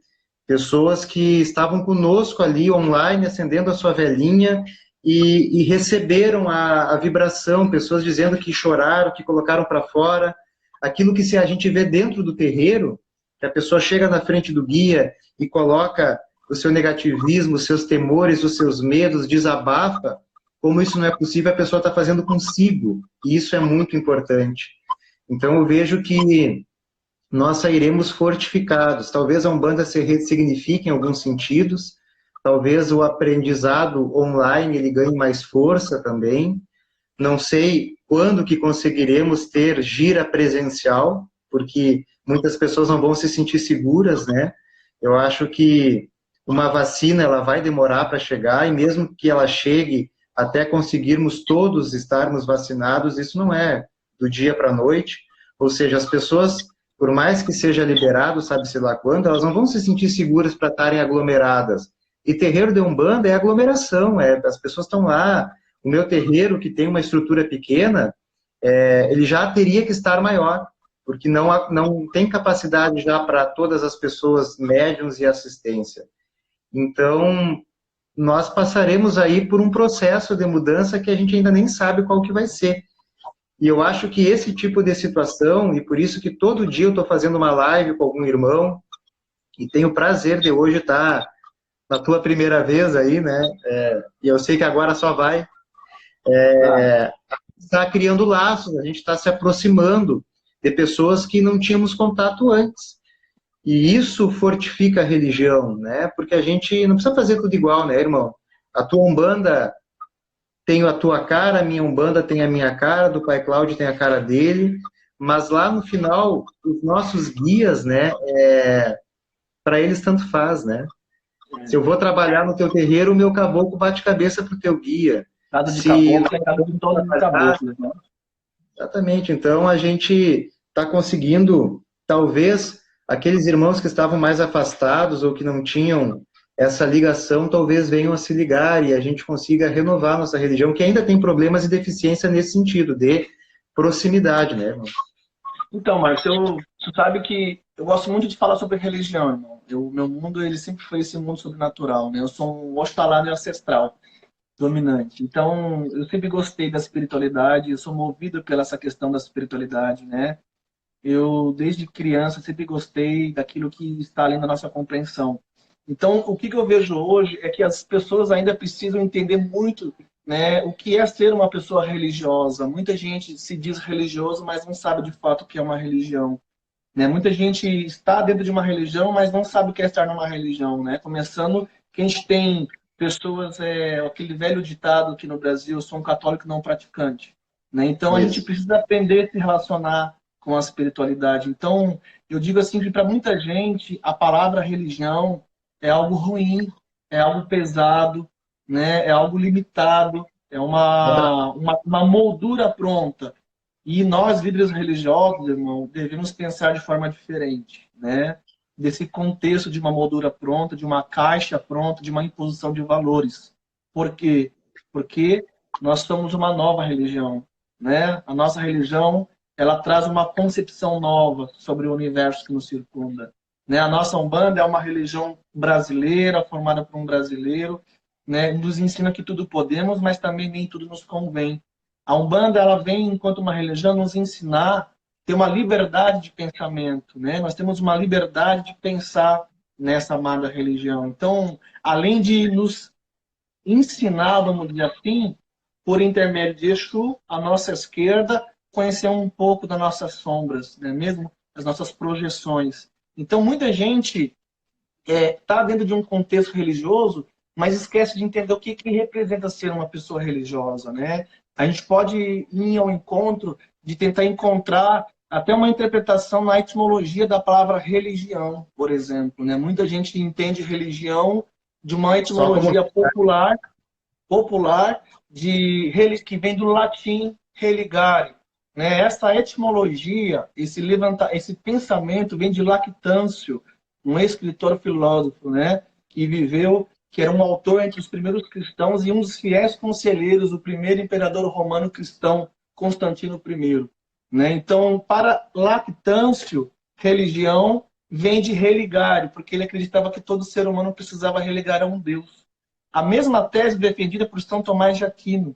Pessoas que estavam conosco ali online, acendendo a sua velinha e receberam a vibração, pessoas dizendo que choraram, que colocaram para fora. Aquilo que se a gente vê dentro do terreiro, que a pessoa chega na frente do guia e coloca o seu negativismo, os seus temores, os seus medos, desabafa, como isso não é possível, a pessoa está fazendo consigo. E isso é muito importante. Então eu vejo que nós sairemos fortificados. Talvez a Umbanda se ressignifique em alguns sentidos, talvez o aprendizado online ele ganhe mais força também. Não sei quando que conseguiremos ter gira presencial, porque muitas pessoas não vão se sentir seguras, né? Eu acho que uma vacina ela vai demorar para chegar, e mesmo que ela chegue até conseguirmos todos estarmos vacinados, isso não é do dia para a noite. Ou seja, as pessoas, por mais que seja liberado, sabe-se lá quando, elas não vão se sentir seguras para estarem aglomeradas. E terreiro de Umbanda é aglomeração, as pessoas estão lá. O meu terreiro, que tem uma estrutura pequena, ele já teria que estar maior, porque não tem capacidade já para todas as pessoas, médiums e assistência. Então, nós passaremos aí por um processo de mudança que a gente ainda nem sabe qual que vai ser. E eu acho que esse tipo de situação, e por isso que todo dia eu estou fazendo uma live com algum irmão, e tenho o prazer de hoje estar na tua primeira vez aí, né? E eu sei que agora só vai. Está criando laços, a gente está se aproximando de pessoas que não tínhamos contato antes. E isso fortifica a religião, né? Porque a gente não precisa fazer tudo igual, né, irmão? A tua Umbanda tem a tua cara, a minha Umbanda tem a minha cara, do Pai Cláudio tem a cara dele, mas lá no final, os nossos guias, né, para eles tanto faz, né? Se eu vou trabalhar no teu terreiro, o meu caboclo bate cabeça pro teu guia.
Cada de caboclo é cada de todos os caboclos, né?
Exatamente. Então, a gente está conseguindo, talvez, aqueles irmãos que estavam mais afastados ou que não tinham essa ligação, talvez venham a se ligar e a gente consiga renovar nossa religião, que ainda tem problemas e deficiência nesse sentido, de proximidade, né, irmão?
Então, Márcio, tu sabe que eu gosto muito de falar sobre religião, irmão. Meu mundo, ele sempre foi esse mundo sobrenatural, né? Eu sou um Oxalá ancestral, dominante. Então, eu sempre gostei da espiritualidade, eu sou movido pela essa questão da espiritualidade, né? Eu, desde criança, sempre gostei daquilo que está além da nossa compreensão. Então, o que eu vejo hoje é que as pessoas ainda precisam entender muito, né, o que é ser uma pessoa religiosa. Muita gente se diz religioso, mas não sabe de fato o que é uma religião, né? Muita gente está dentro de uma religião, mas não sabe o que é estar numa religião, né? Começando que a gente tem pessoas, aquele velho ditado aqui no Brasil: eu sou um católico não praticante, né? Então, a gente precisa aprender a se relacionar com a espiritualidade. Então, eu digo assim que para muita gente a palavra religião é algo ruim, é algo pesado, né? É algo limitado, é uma moldura pronta. E nós, líderes religiosos, irmão, devemos pensar de forma diferente, né? Desse contexto de uma moldura pronta, de uma caixa pronta, de uma imposição de valores. Por quê? Porque nós somos uma nova religião, né? A nossa religião, ela traz uma concepção nova sobre o universo que nos circunda, né? A nossa Umbanda é uma religião brasileira, formada por um brasileiro, né, nos ensina que tudo podemos, mas também nem tudo nos convém. A Umbanda, ela vem, enquanto uma religião, nos ensinar a ter uma liberdade de pensamento, né? Nós temos uma liberdade de pensar nessa amada religião. Então, além de nos ensinar, vamos dizer assim, por intermédio de Exu, à nossa esquerda, conhecer um pouco das nossas sombras, né? Mesmo as nossas projeções. Então, muita gente está dentro de um contexto religioso, mas esquece de entender o que representa ser uma pessoa religiosa, né? A gente pode ir ao encontro de tentar encontrar até uma interpretação na etimologia da palavra religião, por exemplo, né? Muita gente entende religião de uma etimologia popular que vem do latim religare, né? Essa etimologia, esse pensamento vem de Lactâncio, um escritor filósofo, né? Que era um autor entre os primeiros cristãos e um dos fiéis conselheiros do primeiro imperador romano cristão, Constantino I. Né? Então, para Lactâncio, religião vem de religare, porque ele acreditava que todo ser humano precisava religar a um Deus. A mesma tese defendida por São Tomás de Aquino,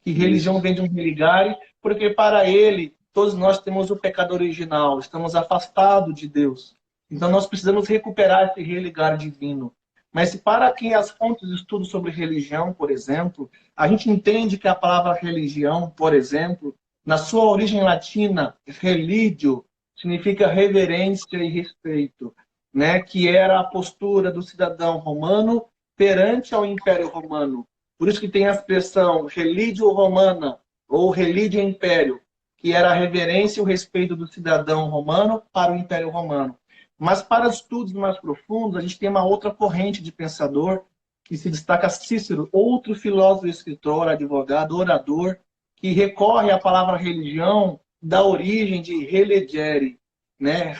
que religião vem de um religare, porque para ele, todos nós temos o pecado original, estamos afastados de Deus. Então nós precisamos recuperar esse religar divino. Mas se para quem as fontes de estudo sobre religião, por exemplo, a gente entende que a palavra religião, por exemplo, na sua origem latina, religio, significa reverência e respeito, né? Que era a postura do cidadão romano perante ao Império Romano. Por isso que tem a expressão religio romana ou religio império, que era a reverência e o respeito do cidadão romano para o Império Romano. Mas para estudos mais profundos, a gente tem uma outra corrente de pensador que se destaca Cícero, outro filósofo, escritor, advogado, orador, que recorre à palavra religião da origem de relegere, né?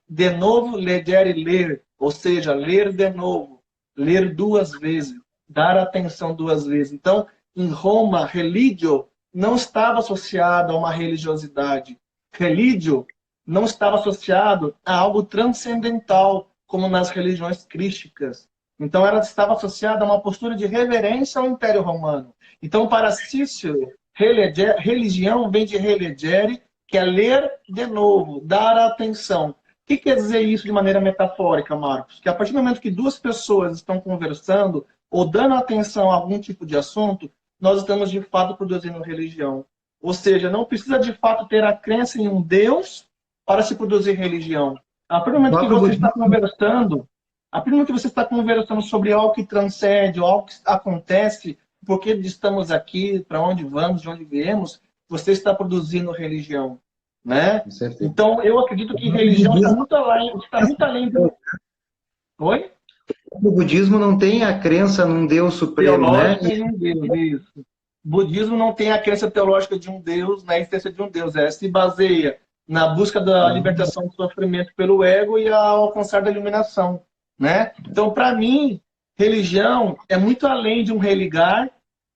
De novo, legere, ler, ou seja, ler de novo, ler duas vezes, dar atenção duas vezes. Então, em Roma, religio não estava associado a uma religiosidade. Religio não estava associado a algo transcendental, como nas religiões crísticas. Então, ela estava associada a uma postura de reverência ao Império Romano. Então, para Cícero, religião vem de relegere, que é ler de novo, dar atenção. O que quer dizer isso de maneira metafórica, Marcos? Que a partir do momento que duas pessoas estão conversando ou dando atenção a algum tipo de assunto, nós estamos, de fato, produzindo religião. Ou seja, não precisa, de fato, ter a crença em um Deus para se produzir religião. A partir do momento que você está conversando, a partir do momento que você está conversando sobre algo que transcende, algo que acontece, por que estamos aqui, para onde vamos, de onde viemos, você está produzindo religião. Né? Então, eu acredito que religião está muito além do... Oi?
O budismo não tem a crença num Deus supremo,
teológica, né? Em um Deus, isso. O budismo não tem a crença teológica de um Deus, na existência de um Deus. Se baseia na busca da libertação do sofrimento pelo ego e ao alcançar da iluminação. Né? Então, para mim, religião é muito além de um religar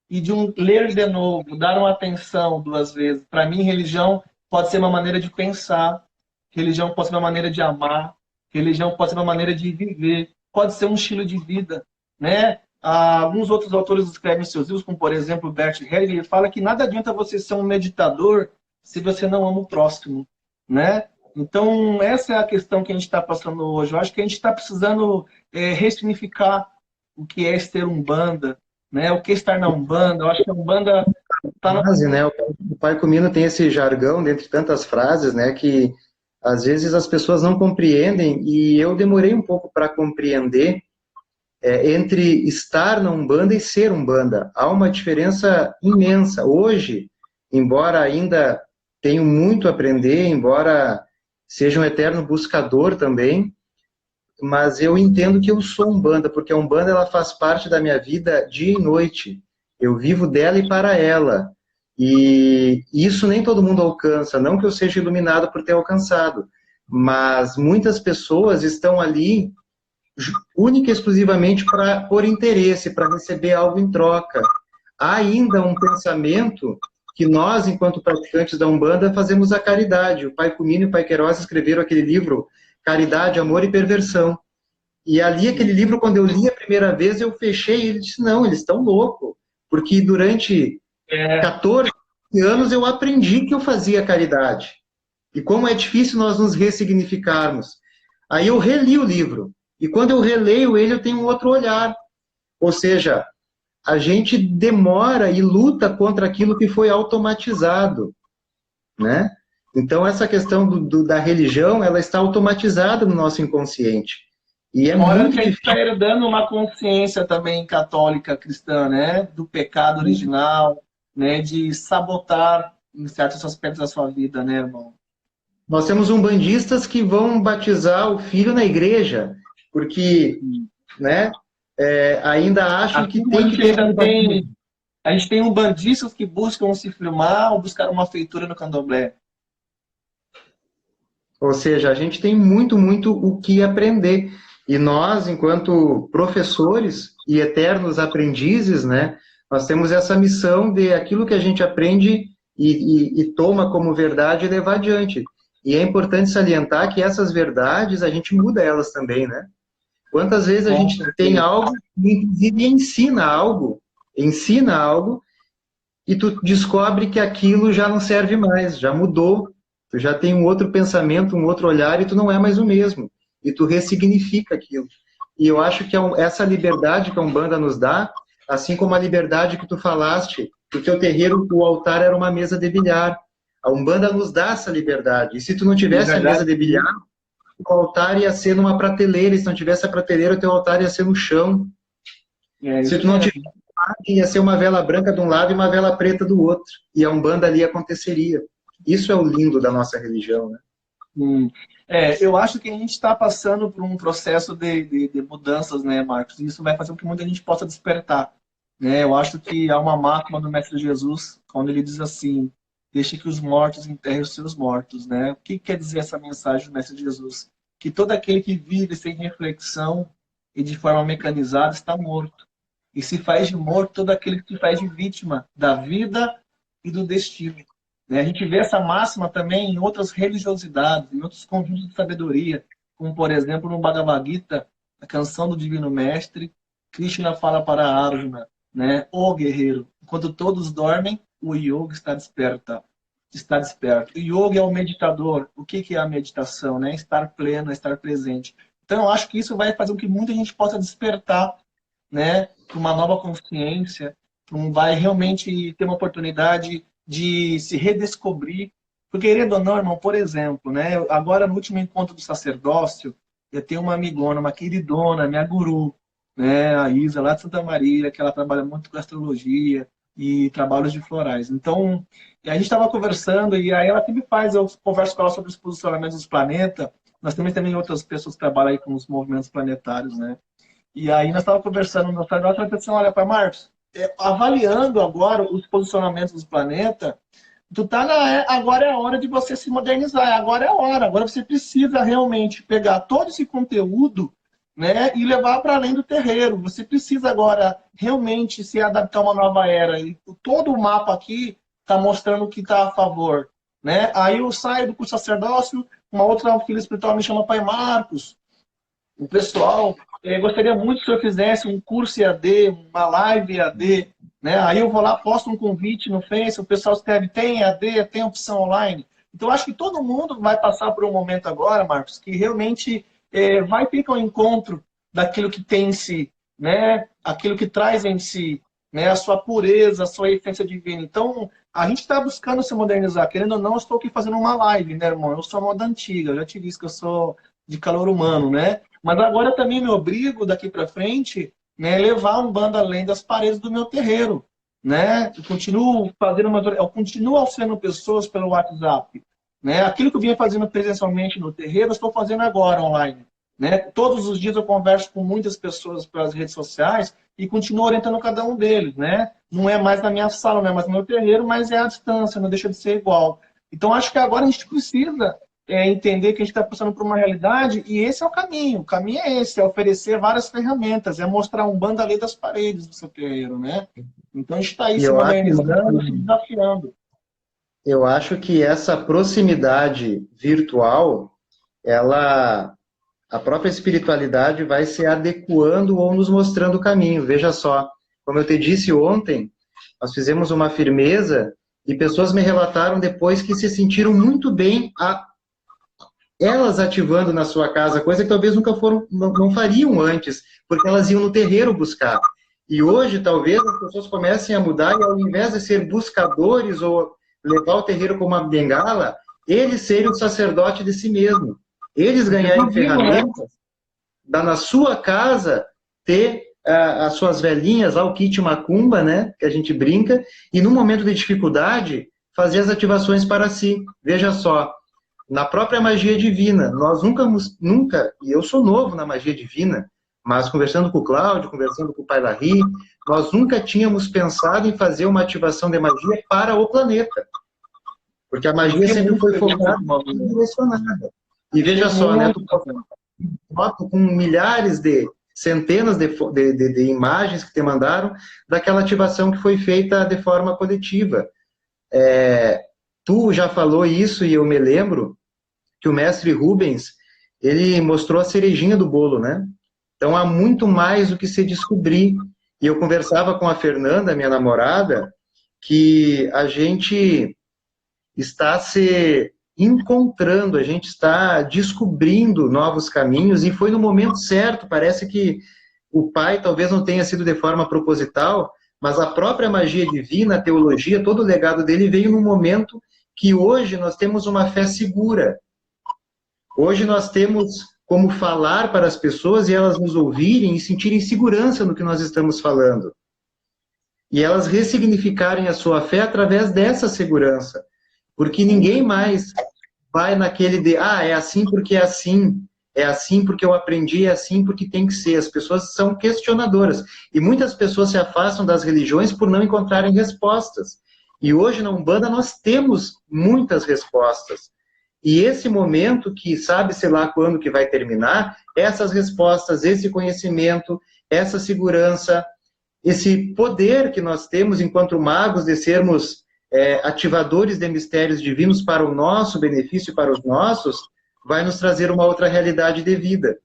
e de um ler de novo, dar uma atenção duas vezes. Para mim, religião pode ser uma maneira de pensar, religião pode ser uma maneira de amar, religião pode ser uma maneira de viver, pode ser um estilo de vida. Né? Alguns outros autores escrevem seus livros, como por exemplo Bert Hellinger, ele fala que nada adianta você ser um meditador se você não ama o próximo. Né? Então, essa é a questão que a gente está passando hoje. Eu acho que a gente está precisando ressignificar o que é ser Umbanda, né? O que é estar na Umbanda. Eu acho que a Umbanda está na...
né? O Pai Comino tem esse jargão, dentre tantas frases, né, que às vezes as pessoas não compreendem, e eu demorei um pouco para compreender entre estar na Umbanda e ser Umbanda. Há uma diferença imensa. Hoje, embora ainda tenho muito a aprender, embora seja um eterno buscador também, mas eu entendo que eu sou Umbanda, porque a Umbanda ela faz parte da minha vida dia e noite. Eu vivo dela e para ela. E isso nem todo mundo alcança, não que eu seja iluminado por ter alcançado, mas muitas pessoas estão ali única e exclusivamente por interesse, para receber algo em troca. Há ainda um pensamento que nós, enquanto praticantes da Umbanda, fazemos a caridade. O Pai Comino e o Pai Queiroz escreveram aquele livro Caridade, Amor e Perversão. E ali, aquele livro, quando eu li a primeira vez, eu fechei e ele disse, não, eles estão loucos. Porque durante 14 anos eu aprendi que eu fazia caridade. E como é difícil nós nos ressignificarmos. Aí eu reli o livro. E quando eu releio ele, eu tenho um outro olhar. Ou seja, a gente demora e luta contra aquilo que foi automatizado, né? Então, essa questão da religião, ela está automatizada no nosso inconsciente. E é
Fora
muito
que a gente
difícil.
está herdando uma consciência também católica cristã, né? Do pecado original, né? De sabotar em certos aspectos da sua vida, né, irmão?
Nós temos umbandistas que vão batizar o filho na igreja, porque, né, ainda acham que
Assim, a
tem que
gente
ter aquele
ainda
batismo.
tem, a gente tem umbandistas que buscam se filmar ou buscar uma feitura no candomblé.
Ou seja, a gente tem muito, muito o que aprender. E nós, enquanto professores e eternos aprendizes, né, nós temos essa missão de aquilo que a gente aprende e toma como verdade levar adiante. E é importante salientar que essas verdades, a gente muda elas também, né? Quantas vezes a
Com
gente tem
certeza.
algo, inclusive ensina algo, e tu descobre que aquilo já não serve mais, já mudou, tu já tem um outro pensamento, um outro olhar, e tu não é mais o mesmo. E tu ressignifica aquilo. E eu acho que essa liberdade que a Umbanda nos dá, assim como a liberdade que tu falaste, que o teu terreiro, o altar era uma mesa de bilhar. A Umbanda nos dá essa liberdade. E se tu não tivesse a mesa
Liberdade.
de bilhar, o altar ia ser numa prateleira. E se não tivesse a prateleira, o teu altar ia ser no chão.
É
Se
isso
tu não tivesse,
mesmo.
ia ser uma vela branca de um lado e uma vela preta do outro. E a Umbanda ali aconteceria. Isso é o lindo da nossa religião, né?
Hum. Eu acho que a gente está passando por um processo de mudanças, né, Marcos? E isso vai fazer com que muita gente possa despertar, né? Eu acho que há uma máxima do Mestre Jesus, quando ele diz assim: deixe que os mortos enterrem os seus mortos, né? O que quer dizer essa mensagem do Mestre Jesus? Que todo aquele que vive sem reflexão e de forma mecanizada está morto. E se faz de morto todo aquele que se faz de vítima da vida e do destino. Né? A gente vê essa máxima também em outras religiosidades, em outros conjuntos de sabedoria, como, por exemplo, no Bhagavad Gita, a canção do Divino Mestre, Krishna fala para Arjuna, né? Ô guerreiro, enquanto todos dormem, o yoga está desperto. Está desperto. O yoga é o meditador. O que é a meditação? Né? Estar pleno, estar presente. Então, eu acho que isso vai fazer com que muita gente possa despertar, né, para uma nova consciência, vai realmente ter uma oportunidade de se redescobrir. Porque, querendo ou não, irmão, por exemplo, né, agora no último encontro do sacerdócio, eu tenho uma amigona, uma queridona, minha guru, né, a Isa, lá de Santa Maria, que ela trabalha muito com astrologia e trabalhos de florais. Então, a gente estava conversando e aí ela sempre faz, eu converso com ela sobre os posicionamentos dos planetas. Nós temos também outras pessoas que trabalham aí com os movimentos planetários, né? E aí nós estávamos conversando no final, ela falou assim, olha, pai Marcos, avaliando agora os posicionamentos do planeta, agora é a hora de você se modernizar, agora é a hora, agora você precisa realmente pegar todo esse conteúdo, né, e levar para além do terreiro. Você precisa agora realmente se adaptar a uma nova era. E todo o mapa aqui está mostrando que está a favor. Né? Aí eu saio do curso sacerdócio, uma outra filha espiritual me chama Pai Marcos, o pessoal, gostaria muito que o senhor fizesse um curso EAD, uma live EAD, né? Aí eu vou lá, posto um convite no Face, o pessoal escreve, tem EAD, tem opção online. Então, acho que todo mundo vai passar por um momento agora, Marcos, que realmente vai ficar ao encontro daquilo que tem em si, né? Aquilo que traz em si, né? A sua pureza, a sua essência divina. Então, a gente está buscando se modernizar. Querendo ou não, eu estou aqui fazendo uma live, né, irmão? Eu sou a moda antiga, eu já te disse que eu sou de calor humano, né? Mas agora também me obrigo, daqui para frente, né, levar um bando além das paredes do meu terreiro. Né? Eu continuo auxiliando pessoas pelo WhatsApp. Né? Aquilo que eu vinha fazendo presencialmente no terreiro, eu estou fazendo agora online. Né? Todos os dias eu converso com muitas pessoas pelas redes sociais e continuo orientando cada um deles. Né? Não é mais na minha sala, não é mais no meu terreiro, mas é à distância, não deixa de ser igual. Então, acho que agora a gente precisa entender que a gente está passando por uma realidade e esse é o caminho. O caminho é esse, é oferecer várias ferramentas, é mostrar um bando além das paredes do seu terreiro, né? Então a gente está aí
E
se modernizando, se desafiando.
eu acho que essa proximidade virtual, ela A própria espiritualidade vai se adequando ou nos mostrando o caminho. Veja só, como eu te disse ontem, nós fizemos uma firmeza e pessoas me relataram depois que se sentiram muito bem elas ativando na sua casa, coisa que talvez nunca não fariam antes, porque elas iam no terreiro buscar. E hoje, talvez, as pessoas comecem a mudar e, ao invés de ser buscadores ou levar o terreiro como uma bengala, eles serem o sacerdote de si mesmo. Eles ganharem ferramentas, na sua casa, ter as suas velhinhas, lá o kit macumba, né, que a gente brinca, e no momento de dificuldade, fazer as ativações para si. Veja só, na própria magia divina, nós nunca, e eu sou novo na magia divina, mas conversando com o Cláudio, conversando com o Pai Larry, nós nunca tínhamos pensado em fazer uma ativação de magia para o planeta. Porque a magia sempre foi focada e direcionada. E veja só, né, foto com milhares centenas de imagens que te mandaram daquela ativação que foi feita de forma coletiva. Tu já falou isso e eu me lembro que o mestre Rubens, ele mostrou a cerejinha do bolo, né? Então há muito mais do que se descobrir. E eu conversava com a Fernanda, minha namorada, que a gente está se encontrando, a gente está descobrindo novos caminhos e foi no momento certo. Parece que o pai talvez não tenha sido de forma proposital, mas a própria magia divina, a teologia, todo o legado dele veio num momento que hoje nós temos uma fé segura. Hoje nós temos como falar para as pessoas e elas nos ouvirem e sentirem segurança no que nós estamos falando. E elas ressignificarem a sua fé através dessa segurança. Porque ninguém mais vai naquele de, é assim porque é assim porque eu aprendi, é assim porque tem que ser. As pessoas são questionadoras. E muitas pessoas se afastam das religiões por não encontrarem respostas. E hoje na Umbanda nós temos muitas respostas. E esse momento, que sabe-se lá quando que vai terminar, essas respostas, esse conhecimento, essa segurança, esse poder que nós temos enquanto magos de sermos ativadores de mistérios divinos para o nosso benefício e para os nossos, vai nos trazer uma outra realidade de vida.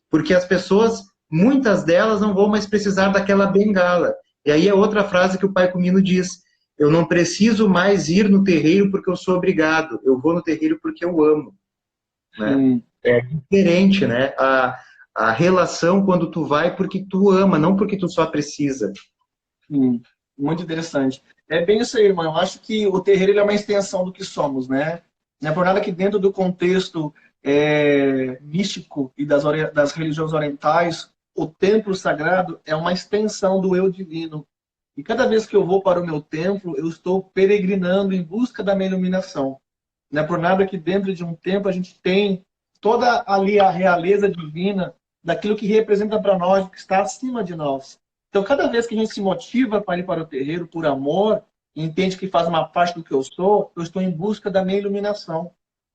Porque as pessoas, muitas delas, não vão mais precisar daquela bengala. E aí é outra frase que o Pai Comino diz: eu não preciso mais ir no terreiro porque eu sou obrigado, eu vou no terreiro porque eu amo. Né? É diferente, né? A relação quando tu vai porque tu ama, não porque tu só precisa.
Muito interessante. É bem isso aí, irmão. Eu acho que o terreiro ele é uma extensão do que somos, né? Não é por nada que dentro do contexto místico e das religiões orientais, o templo sagrado é uma extensão do eu divino. E cada vez que eu vou para o meu templo, eu estou peregrinando em busca da minha iluminação. Não é por nada que dentro de um templo a gente tem toda ali a realeza divina daquilo que representa para nós, que está acima de nós. Então, cada vez que a gente se motiva para ir para o terreiro por amor, e entende que faz uma parte do que eu estou em busca da minha iluminação.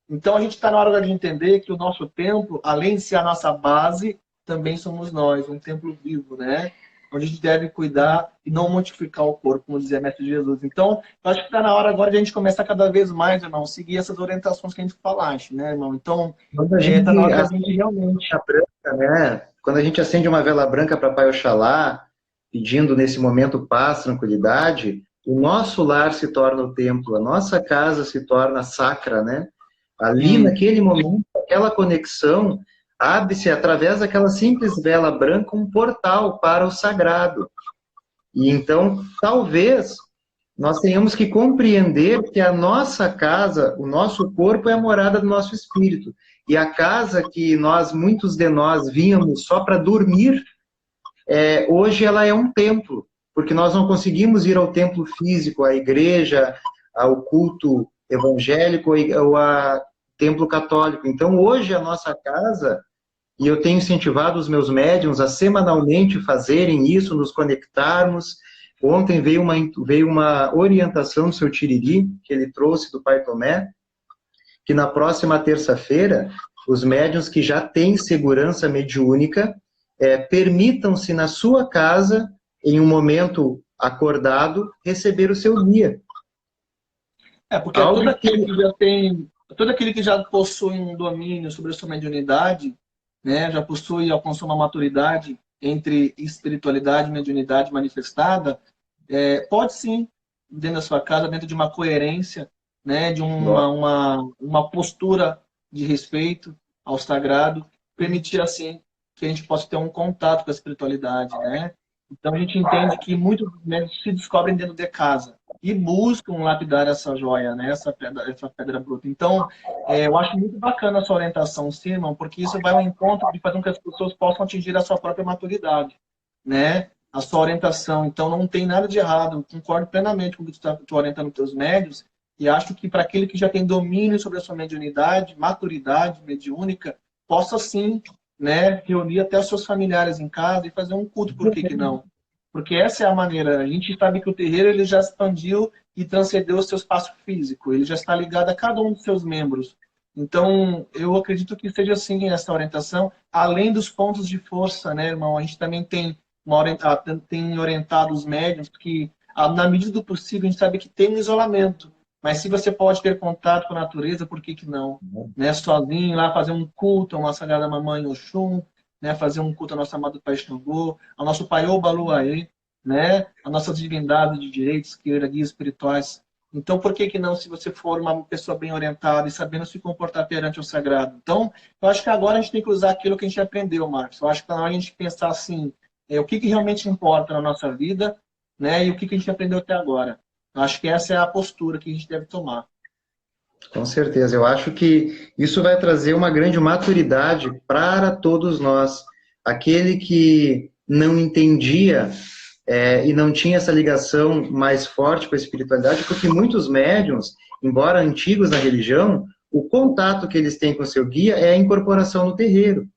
Então, a gente está na hora de entender que o nosso templo, além de ser a nossa base, também somos nós, um templo vivo, né? Onde a gente deve cuidar e não mortificar o corpo, como dizia Mestre Jesus. Então, eu acho que está na hora agora de a gente começar cada vez mais, irmão, seguir essas orientações que a gente falaste, né, irmão? Então, está na hora de a gente realmente...
Branca, né? Quando a gente acende uma vela branca para Pai Oxalá, pedindo nesse momento paz, tranquilidade, o nosso lar se torna o templo, a nossa casa se torna sacra, né? Ali, naquele momento, aquela conexão, abre-se através daquela simples vela branca um portal para o sagrado. E então, talvez, nós tenhamos que compreender que a nossa casa, o nosso corpo é a morada do nosso espírito. E a casa que muitos de nós vínhamos só para dormir, hoje ela é um templo, porque nós não conseguimos ir ao templo físico, à igreja, ao culto evangélico ou ao templo católico. Então, hoje a nossa casa, e eu tenho incentivado os meus médiuns a semanalmente fazerem isso, nos conectarmos. Ontem veio uma orientação do seu Tiriri, que ele trouxe do Pai Tomé, que na próxima terça-feira, os médiuns que já têm segurança mediúnica, permitam-se na sua casa, em um momento acordado, receber o seu guia.
Porque todo aquele que já possui um domínio sobre a sua mediunidade, né, já possui, alcançou uma maturidade entre espiritualidade e mediunidade manifestada, pode sim, dentro da sua casa, dentro de uma coerência, né, de uma postura de respeito ao sagrado, permitir assim que a gente possa ter um contato com a espiritualidade, né? Então a gente entende que muitos médicos se descobrem dentro de casa e buscam lapidar essa joia, né? Essa pedra bruta. Então, eu acho muito bacana a sua orientação, Simon, porque isso vai ao encontro de fazer com que as pessoas possam atingir a sua própria maturidade, né? A sua orientação. Então, não tem nada de errado. Concordo plenamente com o que tu está orientando os teus médios e acho que para aquele que já tem domínio sobre a sua mediunidade, maturidade mediúnica, possa sim, né, reunir até os seus familiares em casa e fazer um culto, por que não? Porque essa é a maneira. A gente sabe que o terreiro ele já expandiu e transcendeu o seu espaço físico. Ele já está ligado a cada um dos seus membros. Então, eu acredito que seja assim essa orientação, além dos pontos de força, né, irmão? A gente também tem, tem orientado os médiuns que, na medida do possível, a gente sabe que tem um isolamento. Mas se você pode ter contato com a natureza, por que não? Né? Sozinho, lá fazer um culto a uma Sagrada Mamãe Oxum, né? Fazer um culto ao nosso amado Pai Xangô, ao nosso Pai Obaluaê, né? A nossa divindade de direitos, esquerda, guias espirituais. Então, por que não, se você for uma pessoa bem orientada e sabendo se comportar perante o sagrado? Então, eu acho que agora a gente tem que usar aquilo que a gente aprendeu, Marcos. Eu acho que está na hora de a gente pensar assim, o que realmente importa na nossa vida, né? E o que a gente aprendeu até agora. Eu acho que essa é a postura que a gente deve tomar.
Com certeza. Eu acho que isso vai trazer uma grande maturidade para todos nós. Aquele que não entendia e não tinha essa ligação mais forte com a espiritualidade, porque muitos médiuns, embora antigos na religião, o contato que eles têm com o seu guia é a incorporação no terreiro.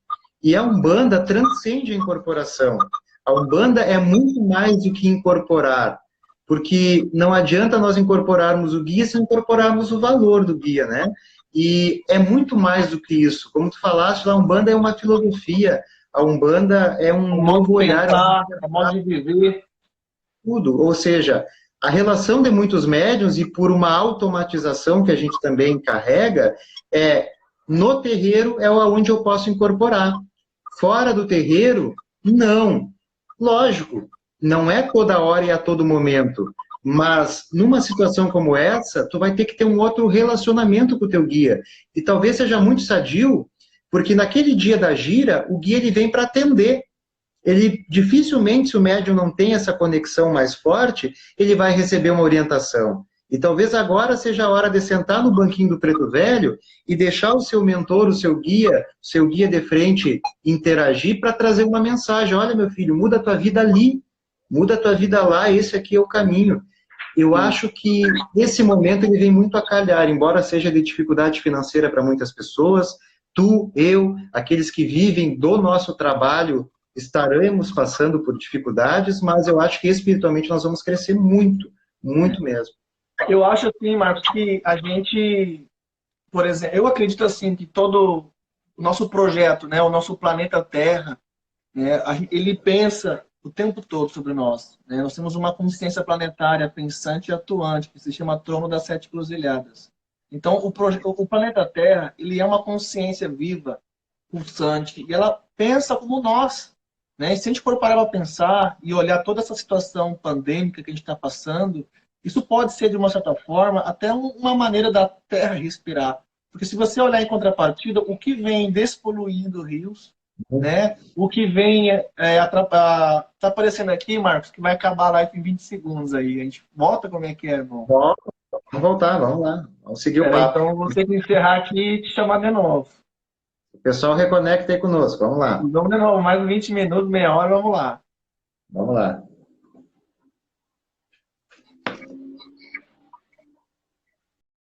E a Umbanda transcende a incorporação. A Umbanda é muito mais do que incorporar, porque não adianta nós incorporarmos o guia sem incorporarmos o valor do guia, né? E é muito mais do que isso. Como tu falaste, a Umbanda é uma filosofia, a Umbanda é um novo olhar.
É um modo de viver.
Tudo. Ou seja, a relação de muitos médiuns, e por uma automatização que a gente também carrega, no terreiro é onde eu posso incorporar. Fora do terreiro, não. Lógico, não é toda hora e a todo momento, mas numa situação como essa, tu vai ter que ter um outro relacionamento com o teu guia. E talvez seja muito sadio, porque naquele dia da gira, o guia ele vem para atender. Ele dificilmente, se o médium não tem essa conexão mais forte, ele vai receber uma orientação. E talvez agora seja a hora de sentar no banquinho do preto velho e deixar o seu mentor, o seu guia de frente interagir para trazer uma mensagem. Olha, meu filho, muda a tua vida ali, muda a tua vida lá, esse aqui é o caminho. Eu acho que esse momento ele vem muito a calhar, embora seja de dificuldade financeira para muitas pessoas, tu, eu, aqueles que vivem do nosso trabalho, estaremos passando por dificuldades, mas eu acho que espiritualmente nós vamos crescer muito, muito mesmo.
Eu acho assim, Marcos, que a gente, por exemplo, eu acredito assim que todo o nosso projeto, né, o nosso planeta Terra, né, ele pensa o tempo todo sobre nós. Né? Nós temos uma consciência planetária pensante e atuante, que se chama Trono das Sete Cruzilhadas. Então, o planeta Terra, ele é uma consciência viva, pulsante, e ela pensa como nós. Né? E se a gente for parar para pensar e olhar toda essa situação pandêmica que a gente está passando, isso pode ser, de uma certa forma, até uma maneira da Terra respirar. Porque se você olhar em contrapartida, o que vem despoluindo rios, né? O que vem tá aparecendo aqui, Marcos, que vai acabar a live em 20 segundos aí. A gente volta como é que é, irmão?
Vamos voltar, vamos lá. Vamos seguir o papo.
Então, vou ter que encerrar aqui e te chamar de novo.
O pessoal reconecta aí conosco, vamos lá.
Vamos de novo, mais 20 minutos, meia hora, vamos lá.
Vamos lá.